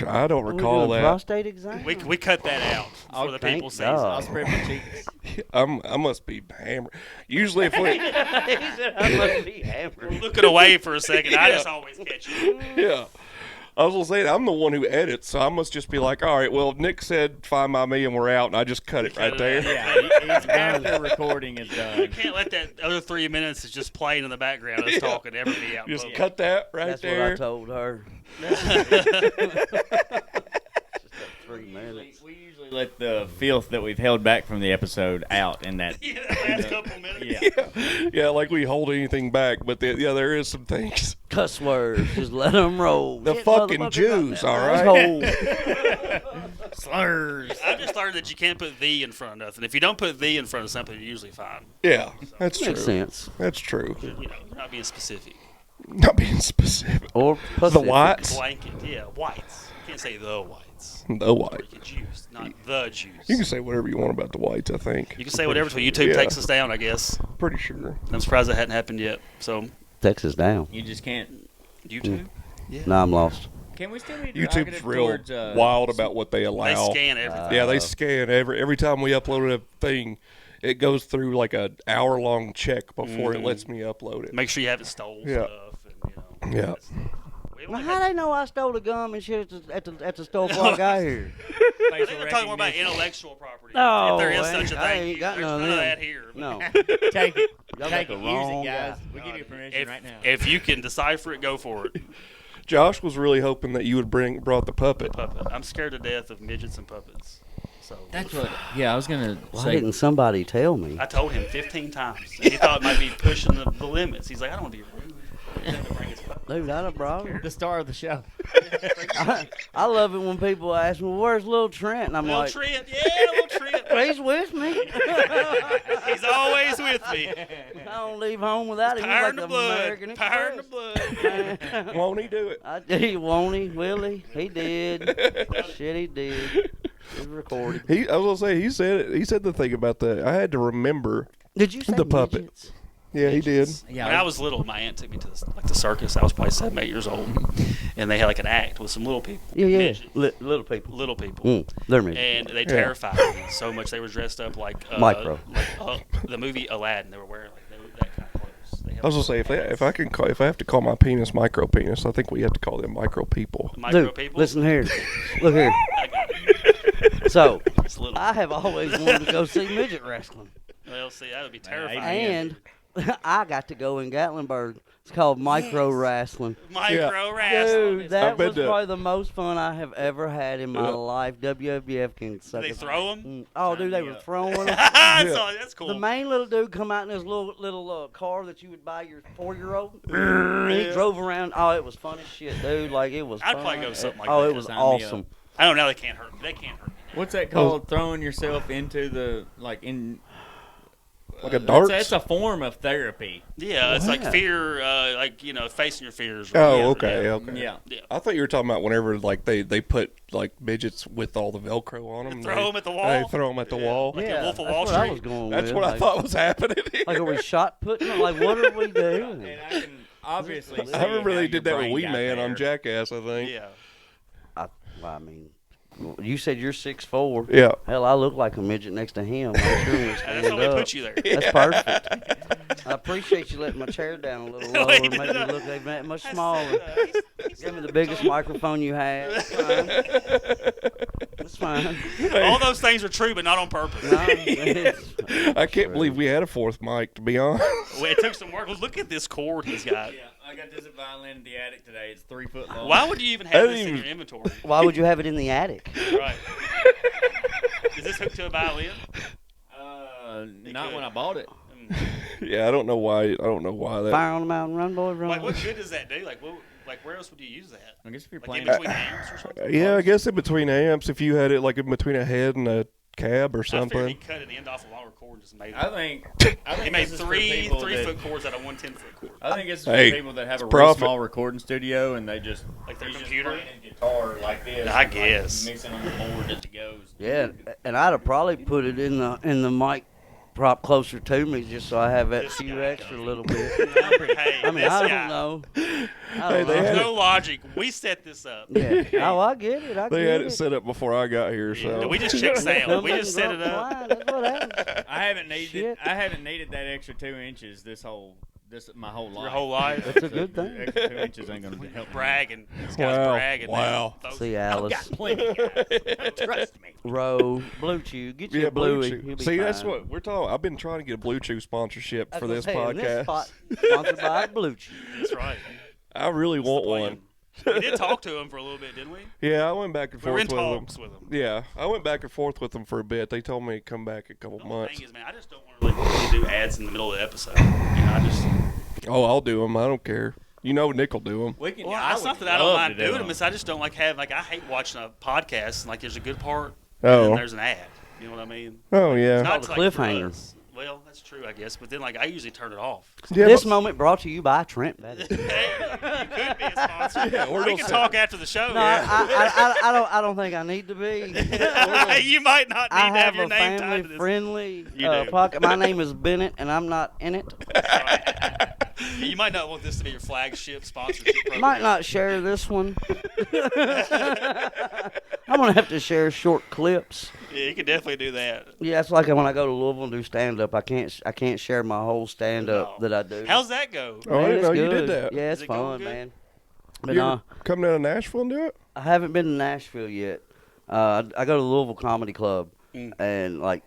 I don't We recall doing that. prostate exam? We cut that out for the thank people see. God. I'll spread my cheeks. I must be hammered. Usually, if we, He said, I must be hammered. Looking away for a second, I just always catch it. yeah. I was gonna say I'm the one who edits, so I must just be like, all right, well, Nick said Fine By Me, and we're out, and I just cut it right it there. out. Yeah, he's after recording is You done. can't let that other 3 minutes is just playing in the background us talking ever be out. in Just public. cut that right That's there. what I told her. Just that 3 minutes. We usually let the filth that we've held back from the episode out in that. Yeah, the last couple minutes. Yeah. Yeah, like we hold anything back, but there is some things. Cuss words. Just let them roll. The Get fucking motherfuckers Jews, out all that right? asshole. Slurs. I've just learned that you can't put the in front of nothing. If you don't put the in front of something, you're usually fine. Yeah, that's true. Makes sense. That's true. You know, you're not being specific. Not being specific. Or The Pacific. whites, Blanket, yeah, whites. You can't say the whites. the Or white. you can Jews, not the Jews. You can say whatever you want about the whites. I think. You can say whatever until YouTube Yeah. takes us down, I guess. Pretty sure. I'm surprised that hadn't happened yet. So, Texas down. You just can't. YouTube? Now I'm lost. Can we still be YouTube's derogative real towards, wild about what they They allow. scan everything. Yeah, they scan every time we upload a thing. It goes through like an hour-long check before it lets me upload it. Make sure you haven't stole Yeah. stuff. And, you know, Yeah. that's- we Well, only how had- they know I stole the gum and shit at the store before I got here? I think we're talking more about intellectual property. No, if there is man, such a I thing, ain't got there's none of none of them. that here. No. Take it. Y'all got Take the it. Use wrong it, guys. guy. We give you permission If, right now. if you can decipher it, go for it. Josh was really hoping that you would brought the puppet. Puppet. I'm scared to death of midgets and puppets. So That's what. Yeah, I was gonna Why say. didn't somebody tell me? I told him 15 times. And he thought it might be pushing the limits. He's like, I don't want to be rude. He had to bring his puppet. Dude, I done brought her. The star of the show. I love it when people ask me, "Where's little Trent?" And I'm Little like, Trent, yeah, little Trent. "He's with me. He's always with me. I don't leave home without him. He's Power like in the the blood. American Power in the Express." blood. Won't he do it? Won't he? Will he? He did. Shit, he did. It's recorded. I was gonna say he said the thing about the. I had to remember. Did you say The puppet. midgets? Yeah, he did. When I was little, my aunt took me to the circus. I was probably 7, 8 years old, and they had like an act with some little people. Yeah, yeah. Midgets. Little people. Little people. They're midgets. And they terrified me so much. They were dressed up like Micro. like the movie Aladdin. They were wearing that kind of clothes. They had I was gonna say if I have to call my penis micro penis, I think we have to call them micro people. micro Dude, people. listen here. Look here. I got it. So, It's little. I have always wanted to go see midget wrestling. Well, see, that would be terrifying. And I got to go in Gatlinburg. It's called micro wrestling. Micro wrestling. Dude, that I've been was to- probably the most fun I have ever had in my Yeah. life. WWF can suck Did they it. throw them? Oh, dude, they were throwing them. That's cool. The main little dude come out in his little car that you would buy your 4-year-old. He drove around. Oh, it was fun as shit, dude. Like, it was I'd fun. probably go something like Oh, that. it was Sign me awesome. I don't know. They can't hurt me. They can't hurt me. What's that called? Throwing yourself into the in. Like a darts? That's a form of therapy. Yeah, it's like Wow. fear, facing your fears. Oh, Yeah, okay, yeah. okay. Yeah. Yeah. I thought you were talking about whenever like they put like midgets with all the Velcro on them. Throw 'em at the wall? They throw them at the wall. Like Yeah, Wolf of that's Wall what I Street? was going That's with. what I like, thought was happening here. Like, are we shot putting? Like, what are we doing? And I can obviously. see I remember how they your did that with brain Wee got Man on there. Jackass, I think. Yeah. I mean, you said you're 6'4". Yeah. Hell, I look like a midget next to him. I'm sure we That's stand why we up. put you there. That's perfect. I appreciate you letting my chair down a little lower, Wait, make me no. look that much I smaller. said, Give me the biggest microphone you have. It's fine. It's fine. All those things are true, but not on purpose. No, it's- I can't believe we had a fourth mic, to be honest. Well, it took some work. Look at this cord he's got. Yeah, I got this violin in the attic today. It's 3 foot long. Why would you even I have didn't this in even- your inventory? Why would you have it in the attic? Right. Is this hooked to a violin? Not when I bought it. Yeah, I don't know why. That. Fire on the mountain, run, boy, run. Like, what good does that do? Like, where else would you use that? I guess if you're Like playing in between amps or something? Yeah, I guess in between amps, if you had it like in between a head and a cab or I figured he something. cut an end off a longer cord and just made it. I think He made this is for three people that- 3-foot cords out of one 10-foot cord. I think it's for Hey, people that have a it's real profit. small recording studio and they just Like their he's just computer? playing his guitar like this. I and, like, guess. mixing on the board as it goes. Yeah, and I'd have probably put it in the mic prop closer to me just so I have that This few guy extra little bit. Hey, I mean, this I guy. don't know. Hey, they There's had no logic. We set this up. Yeah. Oh, I get it. I They get had it set up before I got here, Yeah, so we just checked sound. We just set it up. That's what happens. I haven't needed that extra 2 inches my whole life. Your whole life. That's a good thing. The extra 2 inches ain't gonna help me. Bragging. This guy's Wow. bragging. Wow. Folks. See, I've Alice. got plenty, guys. Trust me. Row, Blue Chew. Get you yeah, a Bluey. Blue You'll Chew. be See, that's fine. what we're talking. I've been trying to get a Blue Chew sponsorship for this That's what I'm saying. podcast. This spot sponsored by Blue Chew. That's right. I really want Plan. one. We did talk to him for a little bit, didn't we? Yeah, I went back and We were forth in with them. talks with him. Yeah, I went back and forth with them for a bit. They told me to come back a couple The months. thing is, man, I just don't want to really do ads in the middle of the episode. You know, I just. Oh, I'll do them. I don't care. You know, Nick will do them. We can. Well, I it's would not that I don't love mind to do doing them. them. It's I just don't like having I hate watching a podcast and like there's a good part Oh. and then there's an ad. You know what I mean? Oh yeah. Not the like for cliffhanger. us. Well, that's true, I guess. But then I usually turn it off. Yeah, This but- moment brought to you by Trent Ranburger. Hey, you could be a sponsor. Yeah, we're we gonna can say- talk after the show. No, I don't think I need to be. You might not need I to have have your a name tied to family this. friendly You do. pocket. My name is Bennett, and I'm not in it. You might not want this to be your flagship sponsorship program. Might not share this one. I'm gonna have to share short clips. Yeah, you can definitely do that. Yeah, it's like when I go to Louisville and do stand up. I can't share my whole stand up No. that I do. How's that go? Oh, I Man, didn't it's know you good. did that. Yeah, Is it's it going fun, good? man. But You no, ever come down to Nashville and do it? I haven't been to Nashville yet. I go to Louisville Comedy Club, and like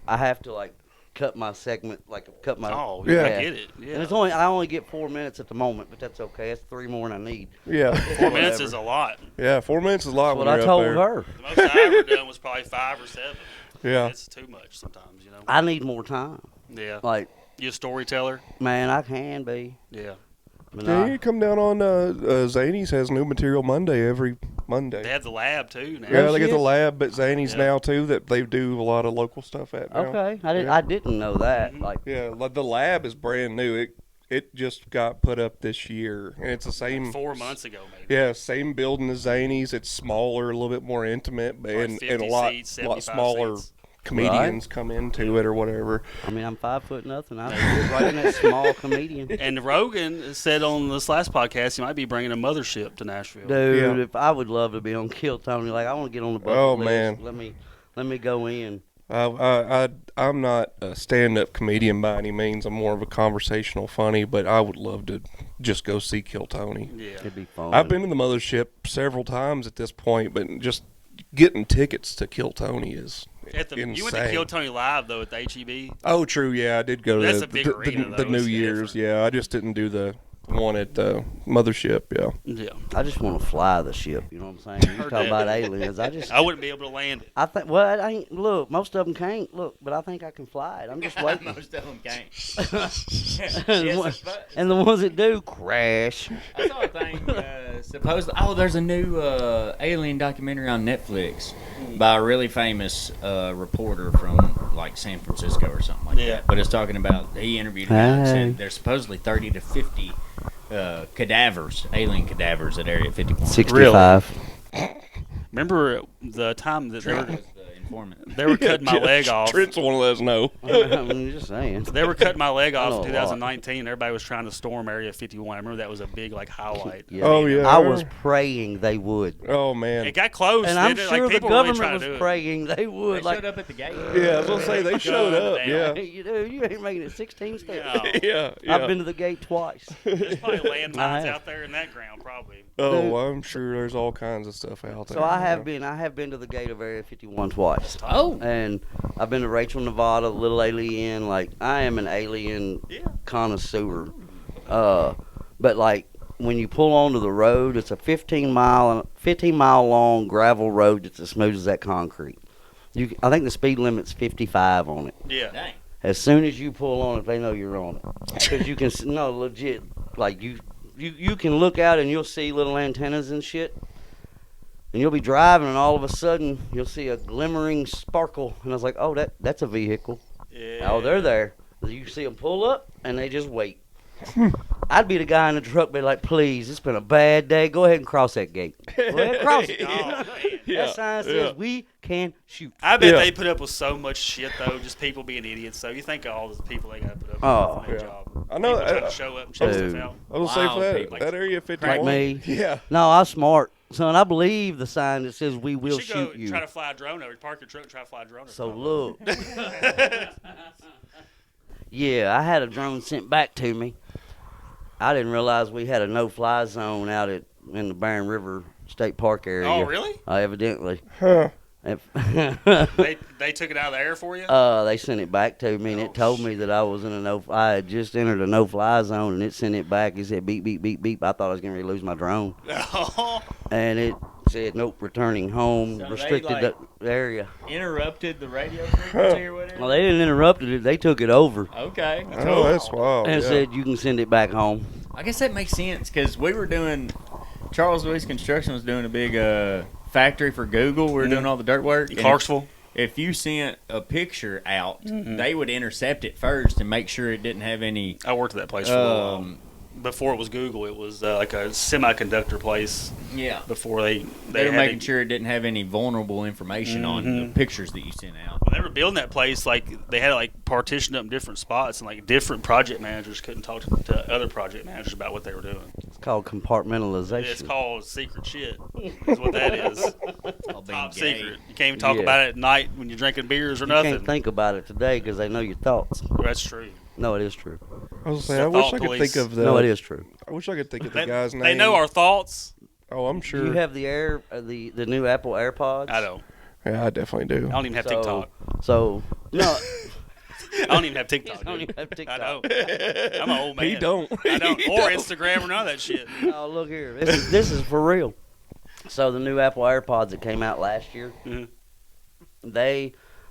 I have to cut my segment, cut my. Oh, Yeah. I get it. Yeah. And I only get 4 minutes at the moment, but that's okay. That's 3 more than I need. Yeah. 4 minutes is a lot. Yeah, 4 minutes is a lot. That's what when I you're told up there. her. The most I ever done was probably 5 or 7. Yeah. It's too much sometimes, you know. I need more time. Yeah. Like, You a storyteller? man, I can be. Yeah. Yeah, you come down on Zany's has new material Monday every Monday. They have the lab too now. Yeah, they get shit. the lab, but Zany's Yeah. now too that they do a lot of local stuff at now. Okay, Yeah. I didn't know that. Like, Yeah, like the lab is brand new. It just got put up this year, and it's the same. 4 months ago, maybe. Yeah, same building as Zany's. It's smaller, a little bit more intimate, but Like and 50 a lot seats, lot 75 smaller seats. comedians come into it or whatever. I mean, I'm 5'0". I'm right in that small comedian. And Rogan said on this last podcast he might be bringing a mothership to Nashville. Dude, Yeah. if I would love to be on Kill Tony, like I want to get on the bucket Oh, list. man. Let me go in. I'm not a stand-up comedian by any means. I'm more of a conversational funny, but I would love to just go see Kill Tony. Yeah. It'd be fun. I've been to the mothership several times at this point, but just getting tickets to Kill Tony is insane. You went to Kill Tony Live though at the HEB. Oh, true. Yeah, I did go That's to a big arena, the though. New It's Year's. different. Yeah, I just didn't do the one at the mothership. Yeah. Yeah. I just want to fly the ship. You know what I'm saying? You Heard talk that. about aliens. I wouldn't be able to land it. I think. Well, I ain't. Look, most of them can't. Look, but I think I can fly it. I'm just waiting. Most of them can't. and, the ones, and the ones that do crash. I saw a thing. Supposedly, there's a new alien documentary on Netflix by a really famous reporter from like San Francisco or something like Yeah. that. But it's talking about he interviewed him and Hey. said there's supposedly 30 to 50 cadavers, alien cadavers at Area 51. 65. Remember the time that Trent was the informant. they were cutting my leg off. Trent's one of those. No. I'm just saying. They were cutting my leg I off know in a lot. 2019. Everybody was trying to storm Area 51. I remember that was a big like highlight. Yeah. Oh, yeah. I was praying they would. Oh man. It got close. And I'm didn't it? sure Like, the people were really government trying was to do it. praying they would. They like, showed up at the gate. Yeah, I was gonna say they showed up. down. Yeah. hey, you ain't making it 16 steps. No. Yeah. Yeah. I've been to the gate twice. There's probably I landmines have. out there in that ground, probably. Oh, Dude. I'm sure there's all kinds of stuff out there. So I have been to the gate of Area 51 twice. Oh. And I've been to Rachel, Nevada, Little Alien. Like, I am an alien Yeah. connoisseur. But like, when you pull onto the road, it's a 15 mile long gravel road that's as smooth as that concrete. I think the speed limit's 55 on it. Yeah. Dang. As soon as you pull on it, they know you're on it. Because you can, no, legit, like you can look out and you'll see little antennas and shit. And you'll be driving and all of a sudden you'll see a glimmering sparkle. And I was like, oh, that's a vehicle. Yeah. Oh, they're there. You see them pull up and they just wait. I'd be the guy in the truck, be like, please, it's been a bad day. Go ahead and cross that gate. Go ahead and cross it. Oh, man. Yeah, That sign says yeah. we can shoot. I bet Yeah. they put up with so much shit though, just people being idiots. So you think of all the people they got to put up Oh, with for their yeah. job. I know, People trying uh, to show up and check Dude. stuff out. I was gonna say for Wild that, people. that area 51. Like me. Yeah. No, I'm smart. Son, I believe the sign that says we will You should go shoot you. try to fly a drone over. Park your truck and try to fly a drone over. So look. Yeah, I had a drone sent back to me. I didn't realize we had a no-fly zone out in the Barron River State Park area. Oh, really? Evidently. Huh. They took it out of the air for you? They sent it back to me, and Oh, it told me that I was in I had just entered a no-fly zone, and it sent it back. It said beep, beep, beep, beep. I thought I was going to lose my drone. And it said, nope, returning home, So they, restricted like- the area. Interrupted the radio frequency or whatever? Well, they didn't interrupt it. They took it over Okay. Oh, that's wild. and yeah. said you can send it back home. I guess that makes sense because we were doing Charles Lewis Construction was doing a big factory for Google. We were doing all the dirt work. In and Clarksville? if you sent a picture out, they would intercept it first and make sure it didn't have any. I worked at that place for a little while. Before it was Google, it was like a semiconductor place. Yeah. Before they They were had making to- sure it didn't have any vulnerable information on the pictures that you sent out. When they were building that place, like they had like partitioned up in different spots, and like different project managers couldn't talk to other project managers about what they were doing. It's called compartmentalization. It's called secret shit. Is what that is. All being Top gay. secret. You can't even talk Yeah. about it at night when you're drinking beers or You nothing. can't think about it today because they know your thoughts. That's true. No, it is true. I was It's saying, the I wish thought I could police. think of the. No, it is true. I wish I could think of the They, guy's name. they know our thoughts. Oh, I'm Do sure. you have the the new Apple AirPods? I don't. Yeah, I definitely do. I don't even have TikTok. So no, I don't even have TikTok. I don't dude. even have TikTok. I don't. I'm an old man. He don't. I don't. He Or don't. Instagram or none of that shit. Oh, look here. This is for real. So the new Apple AirPods that came out last year, Mhm.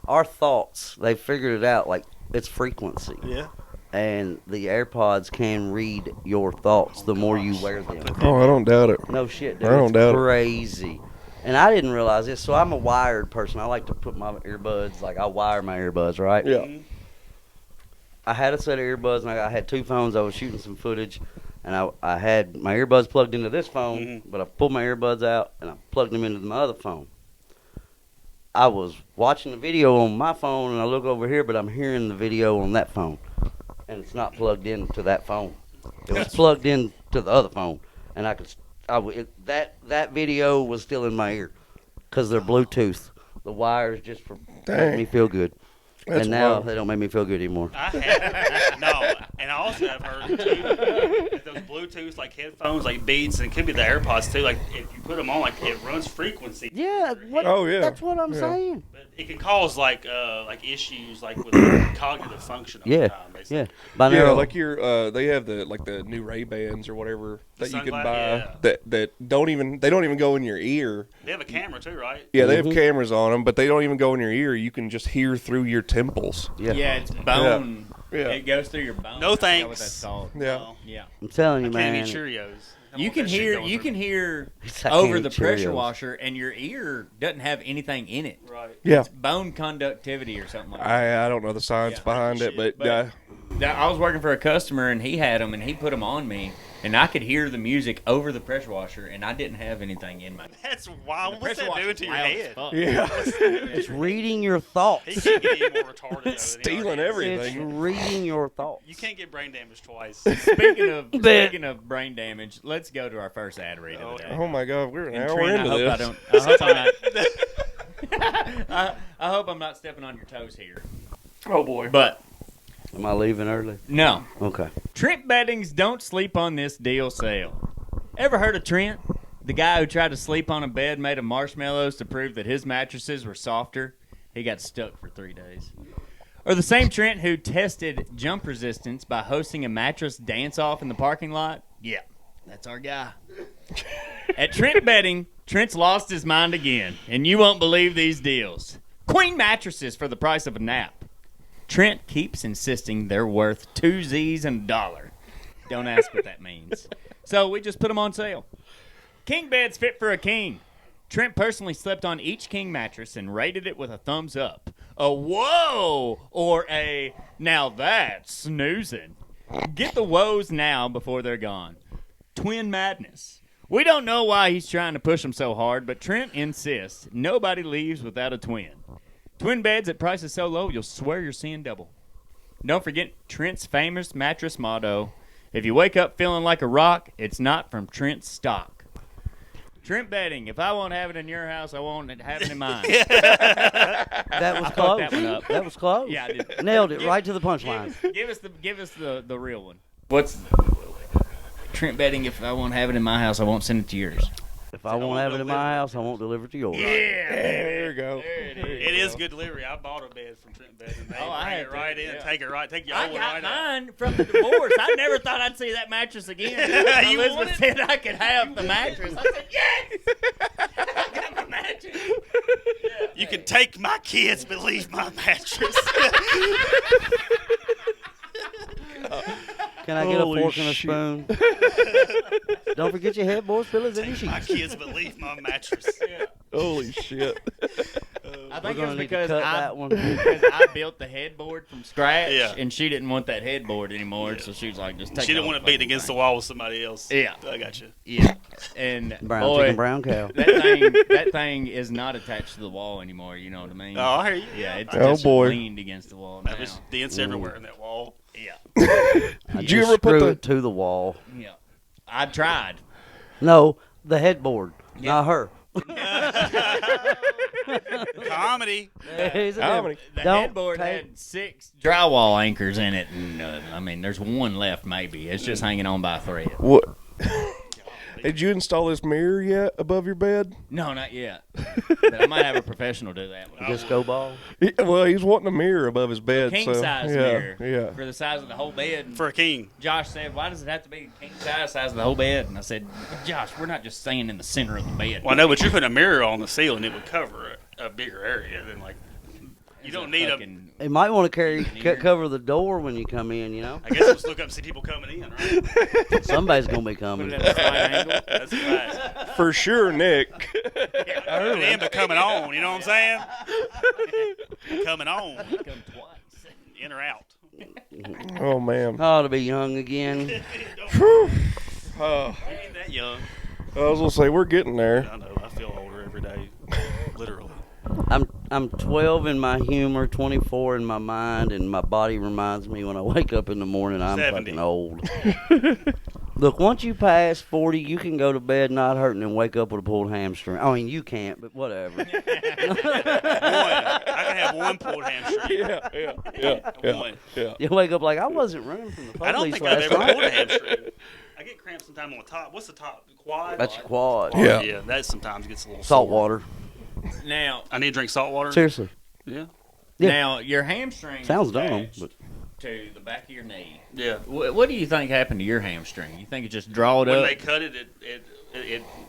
our thoughts, they figured it out like it's frequency. Yeah. and the AirPods can read your thoughts the more you wear them. Oh, I don't doubt it. No shit, dude. I don't doubt it. Crazy. And I didn't realize this. So I'm a wired person. I like to put my earbuds, like I wire my earbuds, right? Yeah. I had a set of earbuds, and I had 2 phones. I was shooting some footage, and I had my earbuds plugged into this phone, but I pulled my earbuds out, and I plugged them into my other phone. I was watching the video on my phone, and I look over here, but I'm hearing the video on that phone, and it's not plugged into that phone. It was plugged into the other phone, and that video was still in my ear because they're Bluetooth. The wires just for make me feel good. That's and now wild. they don't make me feel good anymore. And I also have heard too that those Bluetooth like headphones, like Beats, and it could be the AirPods too. Like if you put them on, like it runs frequency. Yeah, Oh, yeah. that's what I'm Yeah. saying. But it can cause like issues like with cognitive function. Over Yeah, time, basically. yeah. Yeah, Binaural. like your they have the new Ray-Bans or whatever that you can Sunglass, buy yeah. that don't even go in your ear. They have a camera too, right? Yeah, they have cameras on them, but they don't even go in your ear. You can just hear through your temples. Yeah, it's bone. Yeah. It goes through your bone. No I forgot what thanks. that's called. Yeah. No. Yeah. I'm telling you, I can't man. eat Cheerios. I You want can that shit hear going you through can me. hear I over can't the eat pressure Cheerios. washer, and your ear doesn't have anything in it. Right. Yeah, It's bone conductivity or something like that. I don't know the science Yeah. behind it, but But- I was working for a customer, and he had them, and he put them on me, and I could hear the music over the pressure washer, and I didn't have anything in my. That's wild. The What's pressure that washer's doing to your loud as head? fuck. yeah, It's reading your thoughts. He can't get any more retarded. though, it's than he stealing already is. It's everything. reading your thoughts. You can't get brain damage twice. Speaking of brain damage, let's go to our first ad read of the day. Oh my God, we're an And hour Trent, into I hope this. I hope I'm not. I hope I'm not stepping on your toes here. Oh boy. But Am I leaving early? no, Okay. Trent Beddings don't sleep on this deal sale. Ever heard of Trent? The guy who tried to sleep on a bed made of marshmallows to prove that his mattresses were softer. He got stuck for 3 days. Or the same Trent who tested jump resistance by hosting a mattress dance-off in the parking lot? Yeah, that's our guy. At Trent Bedding, Trent's lost his mind again, and you won't believe these deals. Queen mattresses for the price of a nap. Trent keeps insisting they're worth 2 Z's and $1. Don't ask what that means. So we just put them on sale. King beds fit for a king. Trent personally slept on each king mattress and rated it with a thumbs up, a whoa, or a now that's snoozing. Get the woes now before they're gone. Twin madness. We don't know why he's trying to push them so hard, but Trent insists nobody leaves without a twin. Twin beds at prices so low you'll swear you're seeing double. Don't forget Trent's famous mattress motto, if you wake up feeling like a rock, it's not from Trent's stock. Trent Bedding, if I won't have it in your house, I won't have it in mine. That was fucked close. that one up. That was close. Yeah, I did. Nailed it right to the punchline. Give us the real one. What's Trent Bedding, if I won't have it in my house, I won't send it to yours. If I won't have it in my house, I won't deliver it to yours. There you go. It is good delivery. I bought a bed from Trent Bed, and they Oh, I bring had it to, right in, yeah. take your I old one got right out. mine from the divorce. I never thought I'd see that mattress again. You Elizabeth wanted- said I could have the mattress. I said, yes! I got my mattress. You can take my kids, but leave my mattress. Can I get a Holy fork and a shit. spoon? Don't forget your headboards, pillows, and your Take my sheets. kids, but leave my mattress. Holy shit. I We're think it gonna was need to because cut that one. because I built the headboard from scratch, Yeah. and she didn't want that headboard anymore, so she was like, just take She didn't the want whole to beat fucking against the thing. wall with somebody else. Yeah. I got you. Yeah, and Brown boy, chicken, brown cow. that thing is not attached to the wall anymore. You know what I mean? Oh, I hear you. Yeah, it's Oh, just boy. leaned against the wall now. That was dents everywhere in that wall. Yeah, I Did you just ever put screw the- it to the wall? yeah. I tried. No, the headboard, Yeah. not her. Comedy. There's a Comedy. difference. The Don't headboard take- had 6 drywall anchors in it, and I mean, there's one left maybe. It's just hanging on by a thread. What? Did you install this mirror yet above your bed? No, not yet. But I might have a professional do that. disco ball. Well, he's wanting a mirror above his bed. King so, size yeah, mirror Yeah. for the size of the whole bed. For a king. Josh said, "Why does it have to be king size of the whole bed?" And I said, "Josh, we're not just staying in the center of the bed." Well, I know, but you put a mirror on the ceiling, it would cover a bigger area than like. You don't need a. Fucking- You might want to Engineer. cover the door when you come in. You know, I guess we'll just look up and see people coming in, right? somebody's gonna be Put coming. it at a slight angle. That's a fact. For sure, Nick. Coming in, but coming on. You know what I'm saying? Coming on. Come twice. In or out. Oh man. Oh, to be young again. Whew. You ain't that young. I was gonna say we're getting there. I know. I feel older every day. Literally. I'm 12 in my humor, 24 in my mind, and my body reminds me when I wake up in the morning I'm 70. fucking old. Look, once you pass 40, you can go to bed not hurting and wake up with a pulled hamstring. I mean, you can't, but whatever. One. I can have one pulled hamstring. Yeah. One. You wake up like, I wasn't running from the police I don't think I've last ever night. pulled a hamstring. I get cramps sometime on the top. What's the top? The quad? That's your quad. Yeah. Yeah, that sometimes gets a little Salt sore. water. Now, I need to drink salt water. Seriously. Yeah. Yeah. now your hamstring Sounds is dumb, attached but to the back of your knee. Yeah. What do you think happened to your hamstring? You think it just drawed When up? they cut it,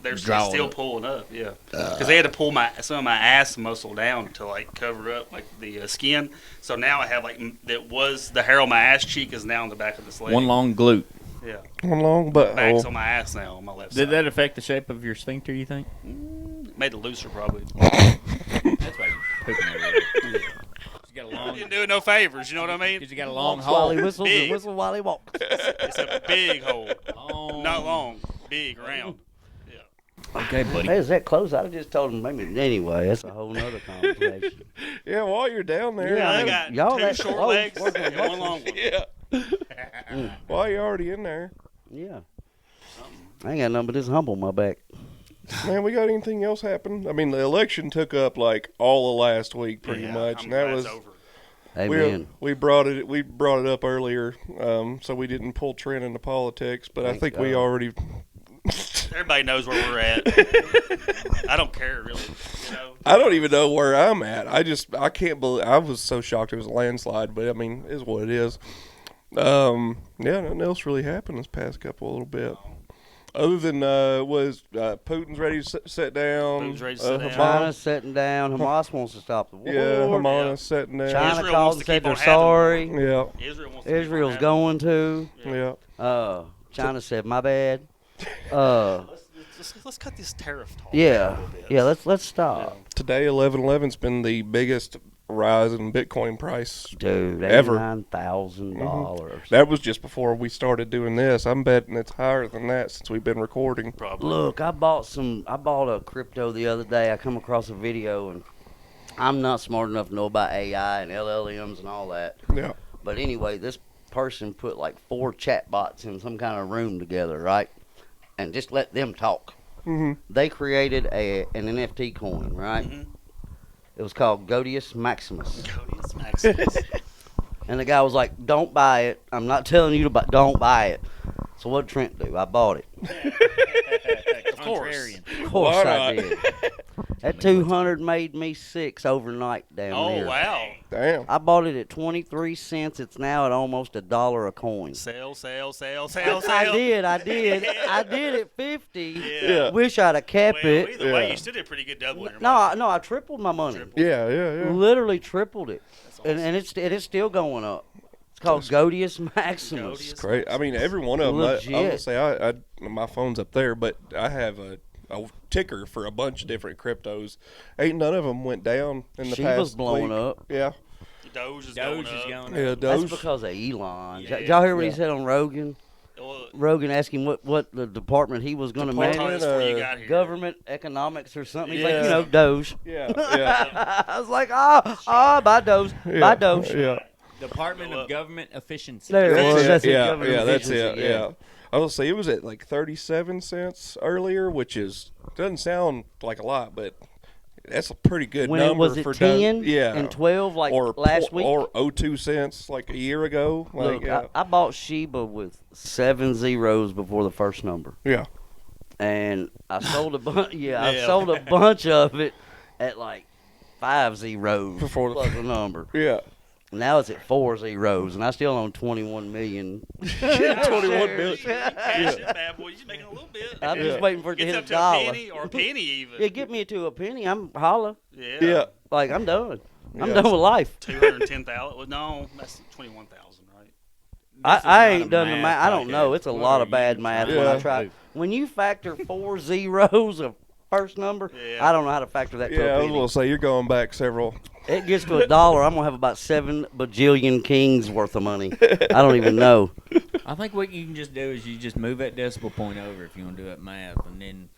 they're Draw still it. pulling up. Yeah. Because they had to pull some of my ass muscle down to like cover up like the skin. So now I have like that was the hair on my ass cheek is now on the back of this leg. One long glute. Yeah. One long Back's butthole. on my ass now on my left Did side. that affect the shape of your sphincter, you think? Made it looser probably. That's why you're pooping everywhere. You got a long, Didn't do it no favors. You know what I mean? because you got a long walks while hole. he whistles Big. and whistle while he walks. It's a big hole. Long. Not long. Big, round. Okay, buddy. Hey, is that close? I just told him maybe. Anyway, that's a whole nother conversation. Yeah, while you're down there. Yeah, I man. got Y'all two that short close, legs working and one long one. Yeah. While you're already in there. Yeah. I ain't got nothing but this hump on my back. Man, we got anything else happen? I mean, the election took up like all of last week, pretty Yeah, much, I'm and that glad was it's over. Amen. we brought it up earlier, so we didn't pull Trent into politics. But I Thank think we God. already. Everybody knows where we're at. I don't care really. You know? I don't even know where I'm at. I can't believe I was so shocked it was a landslide. But I mean, it is what it is. Yeah, nothing else really happened this past little bit. Other than Putin's ready to sit down. Putin's ready to sit down. China's sitting down. Hamas wants to stop the war. Yeah, Hamas sitting down. China Israel called wants and to said keep they're on having sorry. Yeah, Israel wants to keep Israel's on going to. yeah. China said, my bad. Let's cut this tariff talk. Yeah. down a little bit. Yeah, let's stop. Today, 11/11's been the biggest rise in Bitcoin price. Dude, Ever. $89,000. That was just before we started doing this. I'm betting it's higher than that since we've been recording. Probably. Look, I bought a crypto the other day. I come across a video, and I'm not smart enough to know about AI and LLMs and all that. Yeah. But anyway, this person put like 4 chatbots in some kind of room together, right? And just let them talk. Mm-hmm. They created an NFT coin, right? Mhm. It was called Godius Maximus. Cody's Maximus. And the guy was like, don't buy it. I'm not telling you to buy. Don't buy it. So what did Trent do? I bought it. Of course. Contrarian. Of course Why I not? did. That 200 made me 6 overnight down Oh there. wow! Damn. I bought it at 23 cents. It's now at almost $1 a coin. Sell. I did at 50. Yeah. Wish I'd have kept Well, it. either way, Yeah. you still did pretty good doubling your No, money. I tripled my money. Yeah. Literally tripled it. That's awesome. And it's still going up. It's called Godius Maximus. Godius. Great. I mean, every one of them. I was gonna Legit. say I my phone's up there, but I have a ticker for a bunch of different cryptos. Ain't none of them went down in the Shiba's past blowing week. up. Yeah. Doge is Doge going is up. going Yeah. up. That's Doge. because of Elon. Yeah. Did y'all hear what he Yeah. said on Rogan? Well, Rogan asked him what the department he was going to Department, manage. that's before you got here. Government economics or something. He's Yeah. like, Doge. Yeah. I was like, buy Doge. Yeah. Buy Doge. Yeah. Department Go of up. Government Efficiency. There it That's was. it. That's it. Yeah. Government Yeah. That's it. efficiency, Yeah. I will say it was at like 37 cents earlier, which doesn't sound like a lot, but that's a pretty good When it number was at for 10 yeah. and 12 like or last week. or 02 cents like a year ago. Like, Look, yeah. I bought Shiba with 7 zeros before the first number. Yeah. And I sold a bunch. Yeah, I Yeah. sold a bunch of it at like 5 zeros Before the- plus a number. Yeah. Now it's at 4 zeros, and I still own 21 million. 21 million. Cash it, bad boy. You're just making a little bit. I'm just Yeah. waiting for it to Gets hit up a to a dollar. penny or a penny even. Yeah, get me to a penny. I'm holla. Yeah. Yeah. Like I'm done. I'm done with life. 210,000. Well, no, that's 21,000, right? I ain't done the math. I don't know. It's a lot of bad math when I Yeah. try. When you factor 4 zeros of first number, Yeah. I don't know how to factor that to Yeah, I a was penny. going to say, you're going back several. It gets to $1, I'm gonna have about 7 bajillion kings worth of money. I don't even know. I think what you can just do is you just move that decimal point over if you want to do that math, and then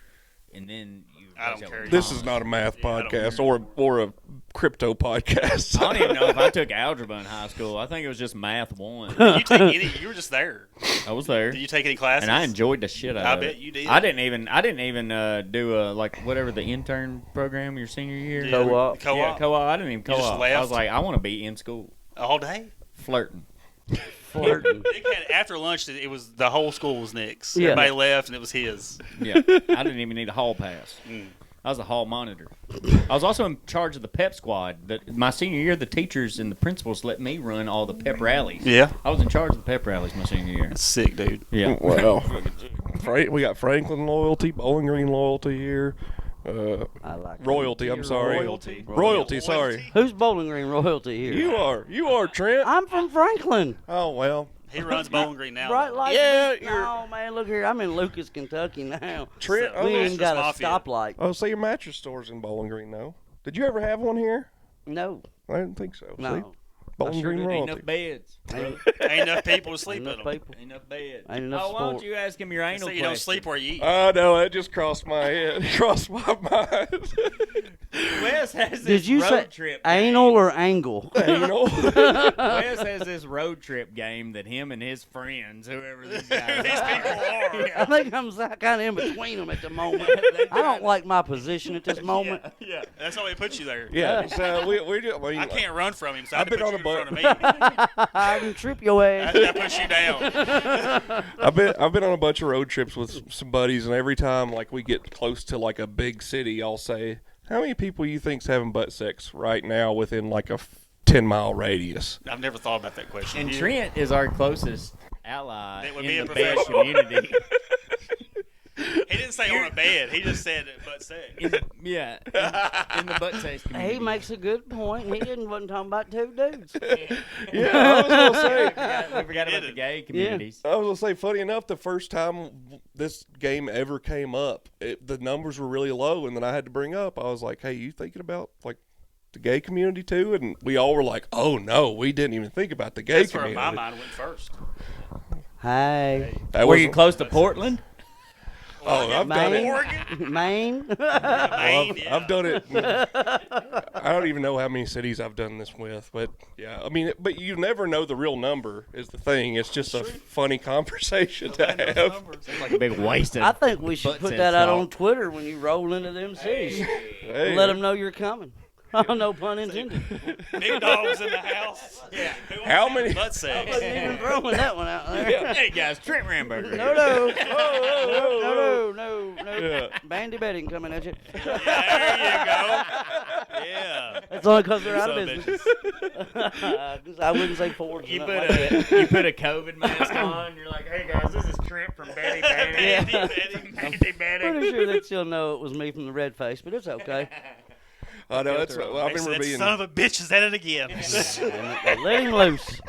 you. I don't care. This is not a math Yeah, I don't podcast care. or a crypto podcast. I don't even know if I took algebra in high school. I think it was just math 1. Did you take any? You were just there. I was there, Did you take any classes? and I enjoyed the shit out I of it. bet you did. I didn't even do like whatever the intern program your senior year. Yeah, Co-op. Co-op. Yeah, co-op. I didn't even You just co-op. I left? was like, I want to be in school all day. flirting. Flirting. Nick had, after lunch, it was the whole school was Nick's. Yeah. Everybody left, and it was his. Yeah, I didn't even need a hall pass. Mm. I was a hall monitor. I was also in charge of the pep squad. My senior year, the teachers and the principals let me run all the pep rallies. Yeah, I was in charge of the pep rallies my senior year. that's sick, dude. Yeah. Wow. We got Franklin loyalty, Bowling Green loyalty here. I like Royalty, I'm sorry. Royalty, sorry. Who's Bowling Green royalty here? You are Trent. I'm from Franklin. Oh, well. He runs Bowling Green now. Bright though. light. Yeah, Beach. No, man, look here. I'm in Lucas, Kentucky now. Trent, So- We Oh, ain't got a Mafia. stoplight. oh, so your mattress store's in Bowling Green, no? Did you ever have one here? No, I didn't think so. See? no. Bowling Green Ain't royalty. enough beds. Ain't enough people to sleep Ain't in enough them. people. Ain't enough beds. Ain't enough Oh, why don't sport. you ask him your anal So you don't question? sleep where you eat. I know, that just crossed my head. Crossed my mind. Wes has this Did you road say trip anal game. or angle? Anal. Wes has this road trip game that him and his friends, whoever these guys These people are. I think I'm kind of in between them at the moment. I don't like my position at this moment. Yeah, that's why we put you there. Yeah, so we do. I can't run from him, so I I've had to been put on you a in front of me. I can trip your I ass. had to push you down. I've been on a bunch of road trips with some buddies, and every time like we get close to like a big city, I'll say, "How many people you think's having butt sex right now within like a 10-mile radius?" I've never thought about that question. And Yeah. Trent is our closest ally That would in be a the bed professional. community. He didn't say on a bed. He just said butt sex. Yeah, in the butt sex community. He makes a good point. Wasn't talking about two dudes. Yeah, I was gonna say. We forgot about the gay communities. I was gonna say, funny enough, the first time this game ever came up, the numbers were really low, and then I had to bring up. I was like, "Hey, you thinking about like the gay community too?" And we all were like, "Oh no, we didn't even think about the gay That's where community." my mind went first. Hey, That Were was- you close to Portland? Oh, I've done it. Oregon? Maine. Maine, yeah. I've done it. I don't even know how many cities I've done this with, but yeah, I mean, but you never know the real number is the thing. It's just a funny conversation to have. Seems like a big waste of I think we should butt put sex that out talk. on Twitter when you roll into them cities. Hey, Let them know you're coming. Oh, no pun intended. Big dogs in the house. Yeah. How many- Butt sex. Wasn't even throwing that one out there. Hey guys, Trent Ranburger. No, no. No. Yeah. Bandy betting coming at you. Yeah, there you go. Yeah. That's only because they're out of Son of business. I wouldn't say Ford. You put a COVID mask on. You're like, hey guys, this is Trent from Betty Betty. Betty, Yeah. Betty. Betty Betty. Pretty sure they'd still know it was me from the red face, but it's okay. I know. That's. I Makes remember that being. son of a bitch is at it again. Let him loose.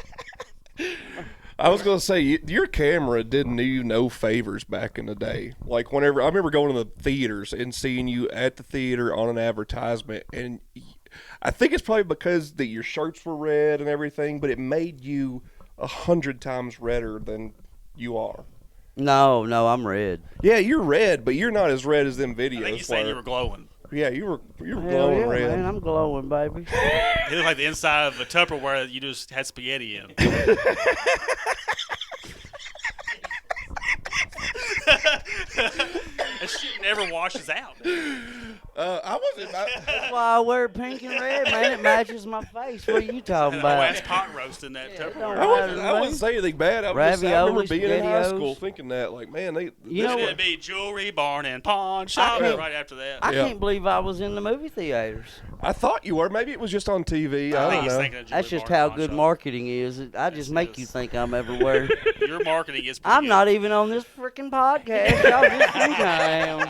I was gonna say your camera didn't do you no favors back in the day. Like whenever I remember going to the theaters and seeing you at the theater on an advertisement, and I think it's probably because that your shirts were red and everything, but it made you 100 times redder than you are. No, I'm red. Yeah, you're red, but you're not as red as them videos. I think you said you were glowing. Yeah, you were Hell glowing yeah, red. man, I'm glowing, baby. It looked like the inside of a Tupperware that you just had spaghetti in. That shit never washes out. I wasn't. That's why I wear pink and red, man. It matches my face. What are you talking Oh, about? that's pot roast in that Tupperware. I wasn't saying anything bad. I remember Ravioli, being in high SpaghettiOs. school thinking that, like, man, they. You know It'd be jewelry, barn, and pawn shop can't- right after that. I Yeah. can't believe I was in the movie theaters. I thought you were. Maybe it was just on TV. I I think don't he's know. thinking of That's jewelry, just barn, how and good pawn marketing is. I just make you think I'm everywhere. shop. Your marketing is pretty I'm good. not even on this freaking podcast. Y'all just think I am.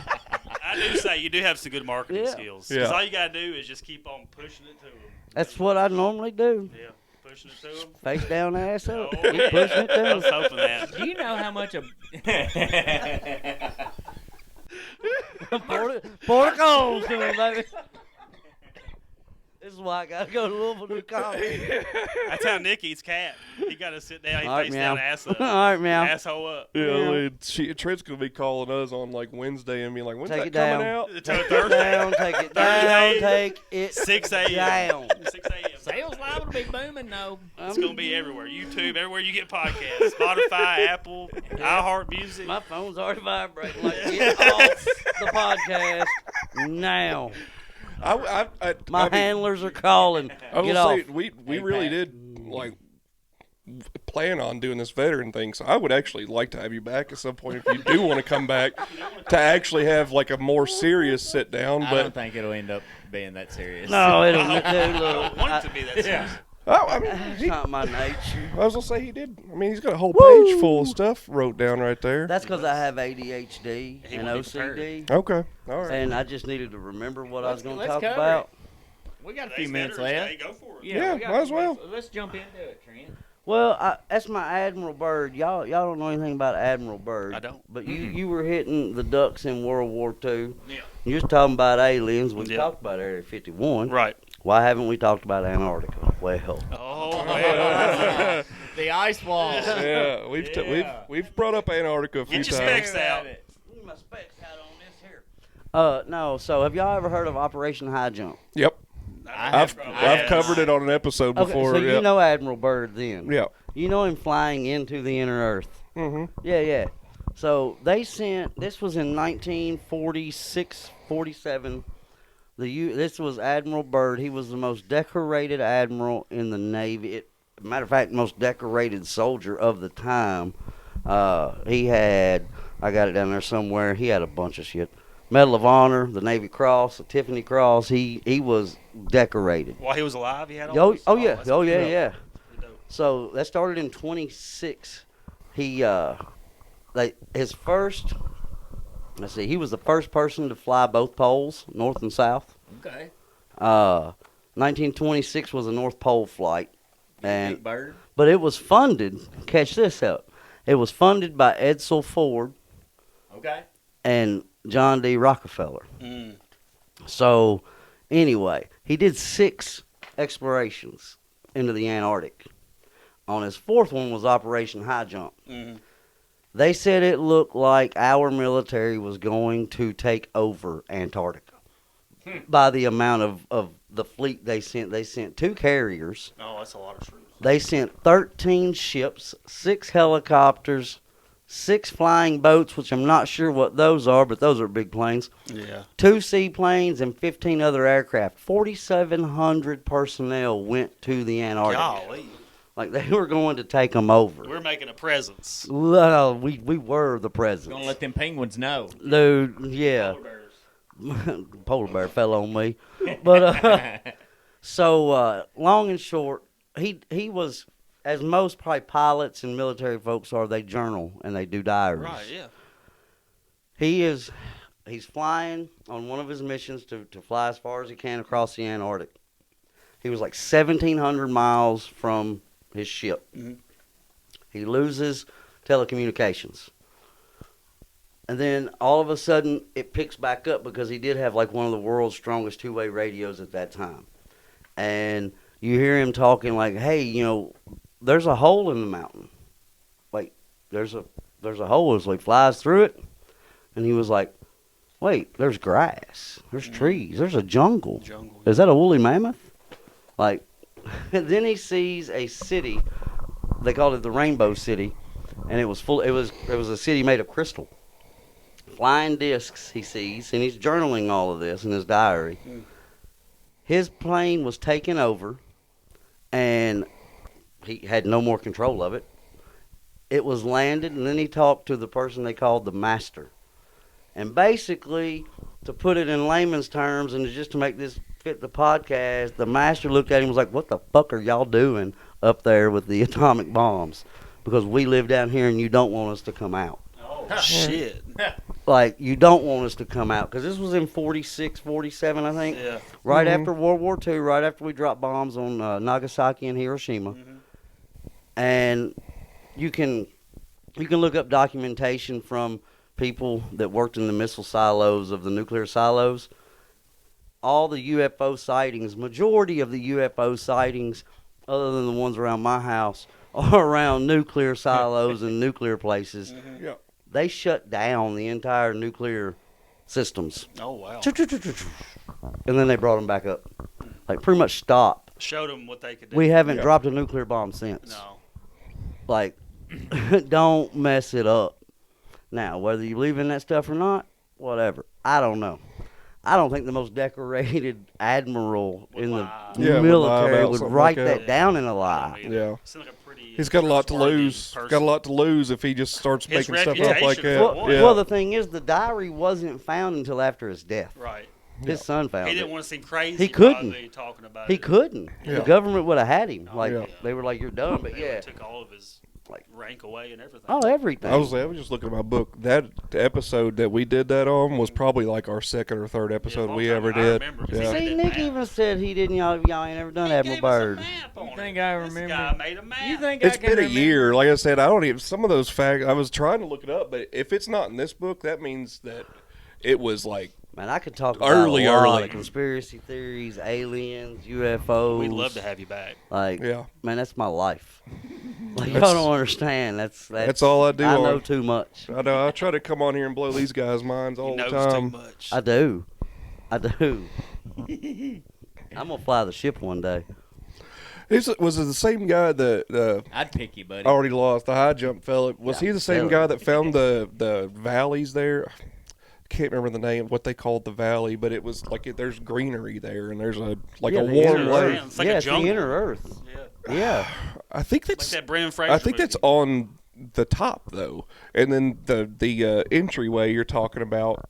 I do say you do have some good marketing Yeah. skills. Because Yeah. all you got to do is just keep on pushing it to them. That's what I normally do. Yeah, pushing it to them. Face down, ass up. Oh, Keep pushing it I to was 'em. hoping that. Do you know how much a Pour the coals to him, baby. This is why I gotta go to Louisville to coffee. That's how Nick eats cat. He got to sit down, All right, face meow. down, ass up. All right, meow. Asshole up. Yeah, Yeah. I mean, Trent's gonna be calling us on like Wednesday and be like, "When's Take that it coming down. out?" To Thursday. Down, take it down, Thursday, take it 6 a.m. down. 6 a.m. sales liable to be booming though? It's going to be everywhere. YouTube, everywhere you get podcasts. Spotify, Apple, iHeartMusic. My phone's already vibrating. Like, get off the podcast now. I My mean, handlers are calling. I will Get off. say we really did like plan on doing this veteran thing, so I would actually like to have you back at some point if you do want to come back to actually have like a more serious sit down. I don't But think it'll end up being that serious. No, it'll dude, I look. don't want it to be that serious. I mean, It's not my nature. I was gonna say he did. I mean, he's got a whole page full of stuff wrote down right there. That's because I have ADHD He and won't be OCD, Okay, all right. and I just needed to remember what I was going to Let's talk cover about. We got a Today's few minutes Veterans left. Day, go for it. Yeah, we got might a as few well. minutes. Let's jump into it, Trent. Well, that's my Admiral Byrd. Y'all don't know anything about Admiral Byrd. I don't. But you were hitting the ducks in World War II. Yeah. You're talking about aliens. We Yeah. talked about Area 51. Right. Why haven't we talked about Antarctica? Well, Oh, man. The ice wall. Yeah, we've brought up Antarctica a few Get your times. specs out. my specs hat on this here. No. So have y'all ever heard of Operation High Jump? Yep, I've Yes. covered it on an episode Okay, before. so you yep. know Admiral Byrd then. Yeah. You know him flying into the inner Earth. Mhm. Yeah. So they sent. This was in 1946, 47. This was Admiral Byrd. He was the most decorated admiral in the Navy. Matter of fact, most decorated soldier of the time. He had. I got it down there somewhere. He had a bunch of shit. Medal of Honor, the Navy Cross, the Tiffany Cross. He was decorated. While he was alive, he had all this? Yeah. that's Oh, yeah, cool. yeah. Pretty dope. So that started in 26. He his first. Let's see. He was the first person to fly both poles, north and south. Okay. 1926 was a North Pole flight, Big Bird. but it was funded. Catch this up. It was funded by Edsel Ford Okay. and John D. Rockefeller. Mm. So, anyway, he did 6 explorations into the Antarctic. On his 4th one was Operation High Jump. Mm-hmm. They said it looked like our military was going to take over Antarctica by the amount of the fleet they sent. They sent 2 carriers. Oh, that's a lot of troops. They sent 13 ships, 6 helicopters, 6 flying boats, which I'm not sure what those are, but those are big planes. Yeah. 2 seaplanes and 15 other aircraft. 4,700 personnel went to the Antarctic. Golly. Like they were going to take them over. We're making a presence. Well, we were the presidents. Gonna let them penguins know. Dude, yeah. Polar bear fell on me. But so long and short, he was, as most probably pilots and military folks are, they journal and they do diaries. Right, yeah. He's flying on one of his missions to fly as far as he can across the Antarctic. He was like 1,700 miles from his ship. Mhm. He loses telecommunications. And then all of a sudden it picks back up because he did have like one of the world's strongest 2-way radios at that time. And you hear him talking like, hey, there's a hole in the mountain. Like, there's a hole. As he flies through it. And he was like, wait, there's grass. There's trees. There's a jungle. Is that a woolly mammoth? Like, and then he sees a city. They called it the Rainbow City. And it was a city made of crystal. Flying discs he sees. And he's journaling all of this in his diary. His plane was taken over. And he had no more control of it. It was landed, and then he talked to the person they called the master. And basically, to put it in layman's terms, and just to make this fit the podcast, the master looked at him and was like, what the fuck are y'all doing up there with the atomic bombs? Because we live down here and you don't want us to come out. Oh, shit. like, you don't want us to come out. Because this was in 46, 47, I think. Yeah. Right after World War II, right after we dropped bombs on Nagasaki and Hiroshima. And you can look up documentation from people that worked in the missile silos of the nuclear silos. All the UFO sightings, majority of the UFO sightings, other than the ones around my house, are around nuclear silos and nuclear places. Yeah. They shut down the entire nuclear systems. Oh, wow. And then they brought them back up. Like, pretty much stopped. Showed them what they could do. We haven't dropped a nuclear bomb since. No. Like, don't mess it up. Now, whether you believe in that stuff or not, whatever. I don't know. I don't think the most decorated admiral in the Yeah, would lie military about would something write like that that. down in a lie. Yeah. Seems like a pretty He's got a lot to trustworthy lose. person. Got a lot to lose if he just starts His making stuff up like reputation that. for one. Yeah. Well, the thing is, the diary wasn't found until after his death. Right. His son found He it. didn't want to seem crazy. He couldn't. probably, talking about He it. couldn't. Yeah. The government would have had him. Like, Yeah. they were like, you're done. But They yeah. took all of his Like- rank away and everything. Oh, everything. I was just looking at my book. That episode that we did that on was probably like our second or third episode long we time ever ago. I did. remember, 'cause he Yeah. said- See, that Nick map. even said he didn't. Y'all ain't never done He Admiral gave us a Byrd. map on You it. think I This remember? guy made a map. You think It's I can been a remember? year. Like I said, I don't even. Some of those facts, I was trying to look it up, but if it's not in this book, that means that it was like Man, I could talk about Early. a lot of conspiracy theories, aliens, UFOs. We'd love to have you back. Like, Yeah. man, that's my life. Like, That's- y'all don't understand. That's all I do I know on- too much. I know. I try to come on here and blow these guys' minds all He the knows too time. much. I do. I'm gonna fly the ship one day. Was it the same guy that I'd pick you, buddy. already lost the high jump fella? Was Yeah, he the same fella. guy that found the valleys there? I can't remember the name, what they called the valley, but it was like there's greenery there, and there's a Yeah, a the warm inner lake. Earth. It's like a yeah, it's the jungle. inner Earth. Yeah. Yeah. I think Like that's that Brendan Fraser I think that's movie. on the top though, and then the entryway you're talking about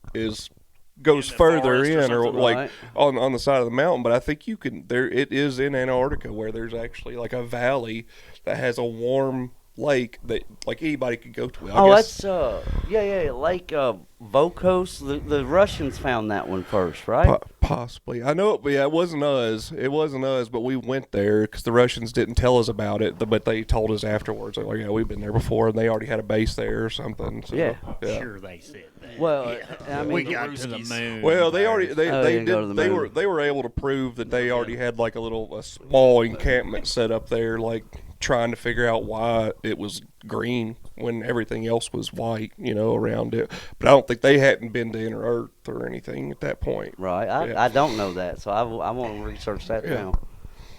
goes In the further forest or in, or something. like Right. on the side of the mountain. But I think you can there. It is in Antarctica where there's actually like a valley that has a warm lake that like anybody could go to. I guess, That's Lake Vokos. The Russians found that one first, right? Possibly. I know it, but yeah, it wasn't us. It wasn't us, but we went there because the Russians didn't tell us about it, but they told us afterwards. They're like, yeah, we've been there before, and they already had a base there or something. So, Yeah. Sure, they said that. Well, I mean, we got to the moon. Well, they already they didn't go to the did moon. they were able to prove that they already had like a small encampment set up there, like trying to figure out why it was green when everything else was white, around it. But I don't think they hadn't been to inner Earth or anything at that point. right. Yeah. I don't know that, so I want to research that Yeah.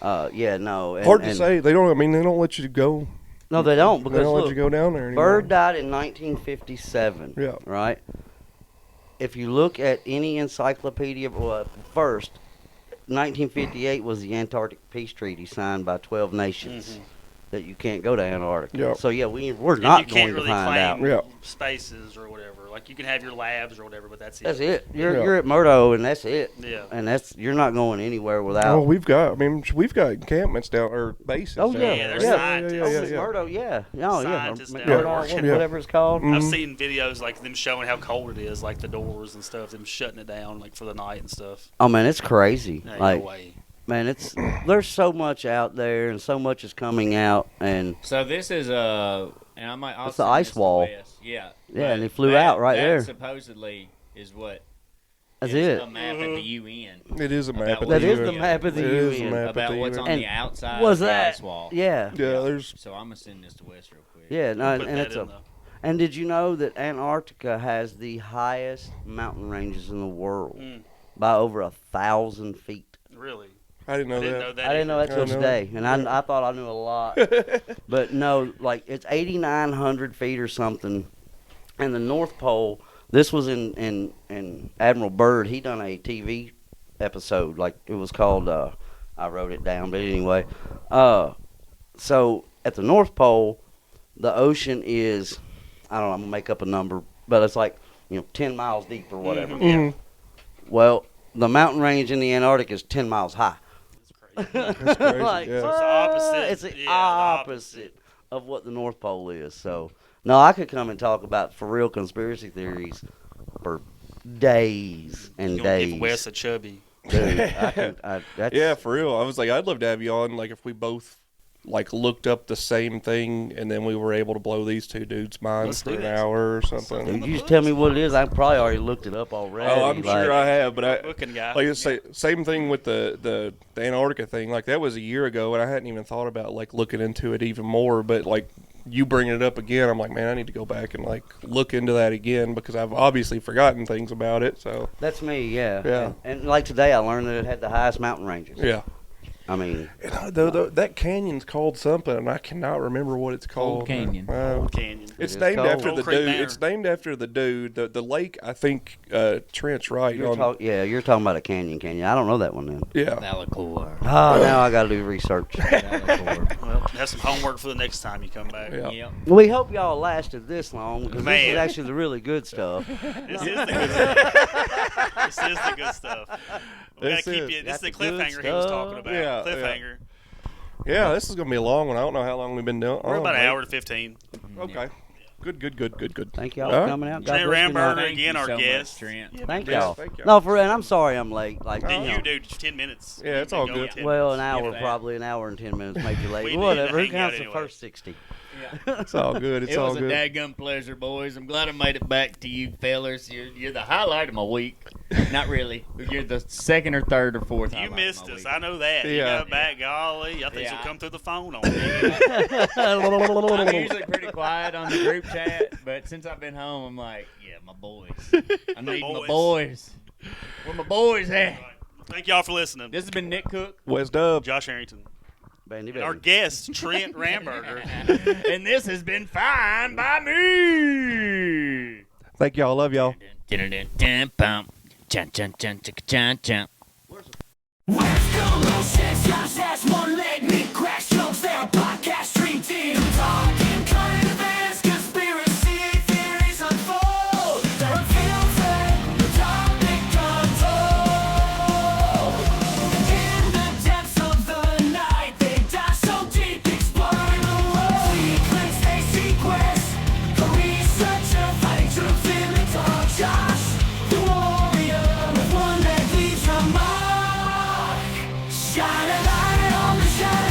now. No. And, Hard to say. They don't. I mean, they don't let you go. No, they don't They because don't let look, you go down there anymore. Bird died in 1957. Yeah. Right. If you look at any encyclopedia, first, 1958 was the Antarctic Peace Treaty signed by 12 nations that you can't go to Antarctica. Yeah. So yeah, we're And not you can't going to really find out. claim Yeah. spaces or whatever. Like you can have your labs or whatever, but that's it. That's it. You're Yeah. you're at Murdo, and that's it. Yeah. And you're not going anywhere without. Oh, we've got encampments down or bases. Oh, down yeah. Yeah, there. there's scientists. Oh, Murdo, yeah. Oh, yeah. Scientists down Murdo, there. whatever it's called. I've seen videos like them showing how cold it is, like the doors and stuff, them shutting it down like for the night and stuff. Oh man, it's crazy. Ain't Like, no way. man, there's so much out there, and so much is coming out, and So this is and I might. I'll It's the send ice this to wall. Wes. Yeah. Yeah, but and it flew out right that there. Supposedly is what. that's is it. A map at the UN It is a map. About of That the is UN. the map of the It is a UN. map of about the what's UN. on And the outside was of the that- ice wall. Yeah, Yeah, there's So I'm gonna send this to Wes real quick. yeah. No, Put and that it's in a. the- And did you know that Antarctica has the highest mountain ranges in the world by over 1,000 feet? Really? I didn't know I didn't that. know that. I didn't know that till I know. today, and I thought I knew a lot, but no, like it's 8,900 feet or something, and the North Pole. This was in Admiral Byrd. He done a TV episode, like it was called. I wrote it down, but anyway, so at the North Pole, the ocean is, I don't know, I'm gonna make up a number, but it's like 10 miles deep or whatever. Mhm. Well, the mountain range in the Antarctic is 10 miles high. That's crazy. That's crazy. Like, yeah. So it's the opposite. It's the Yeah, the opposite of what the North Pole is. So, no, I could come and talk about for real conspiracy theories for days and You gonna days. give Wes a chubby. Dude, that's, Yeah, for real. I was like, I'd love to have you on. Like, if we both like looked up the same thing, and then we were able to blow these two dudes' minds Let's for do an this. hour or something. Dude, you just tell me what it is. I probably already looked it up already. Oh, I'm sure I have, but I Booking guy. like it's same thing with the Antarctica thing. Like that was a year ago, and I hadn't even thought about like looking into it even more. But like you bringing it up again, I'm like, man, I need to go back and like look into that again because I've obviously forgotten things about it. So That's me, yeah. Yeah. And like today, I learned that it had the highest mountain ranges. yeah, I mean, and, that canyon's called something, and I cannot remember what it's called. Canyon. Canyon. It's is named called. after the Old Creek dude. Manor. It's named after the dude. The lake, I think, Trent's right you're on. you're talking about a canyon. I don't know that one then. Yeah, Valacor. Oh, now I got to do research. Well, that's some homework for the next time you come back. yeah. Yep. We hope y'all lasted this long because this Man. is actually the really good stuff. This is the good stuff. This is the good stuff. We This gotta keep is- you. This is That's the the good cliffhanger he was talking stuff. about. Yeah, Cliffhanger. Yeah, this is gonna be a long one. I don't know how long we've been doing. We're Oh, about an wait. hour to 15. Okay. Good. Thank y'all All for right. coming out. God Trent bless you, Ranburger Lord. again, our so much, guest. Trent. Thank Yeah, y'all. thank y'all. No, for real. And I'm sorry I'm late. Like, Did you you, know. dude? 10 minutes. Yeah, it's You've all been going good. 10 Well, minutes. an hour, that. probably an hour and 10 minutes, maybe late. We need Whatever. to Who hang out counts the anyway. first 60? It's all good. It's It all was a good. dadgum pleasure, boys. I'm glad I made it back to you fellas. You're the highlight of my week. Not really. You're the second or third or fourth You highlight missed of my us. week. I know that. You Yeah. got back. Golly, I think Yeah. she'll come through the phone on me. I'm usually pretty quiet on the group chat, but since I've been home, I'm like, yeah, my boys. I need my boys. boys. Where my boys at? Thank y'all for listening. This has been Nick Cook, West Dub. Josh Harrington. Bandy, Our bandy. guest, Trent Ranburger. and this has been fine by me. Thank y'all. Love y'all. West Coast, shit, Josh, that's one leg, Nick cracks jokes, they're a podcast stream team. Talking current events, conspiracy theories unfold. They're unfiltered, the topic control. In the depths of the night, they dive so deep, exploring the world. Secrets they sequence, the researcher fighting truth in the dark. Josh, the warrior with one that leaves a mark. Shine a light on the shadow.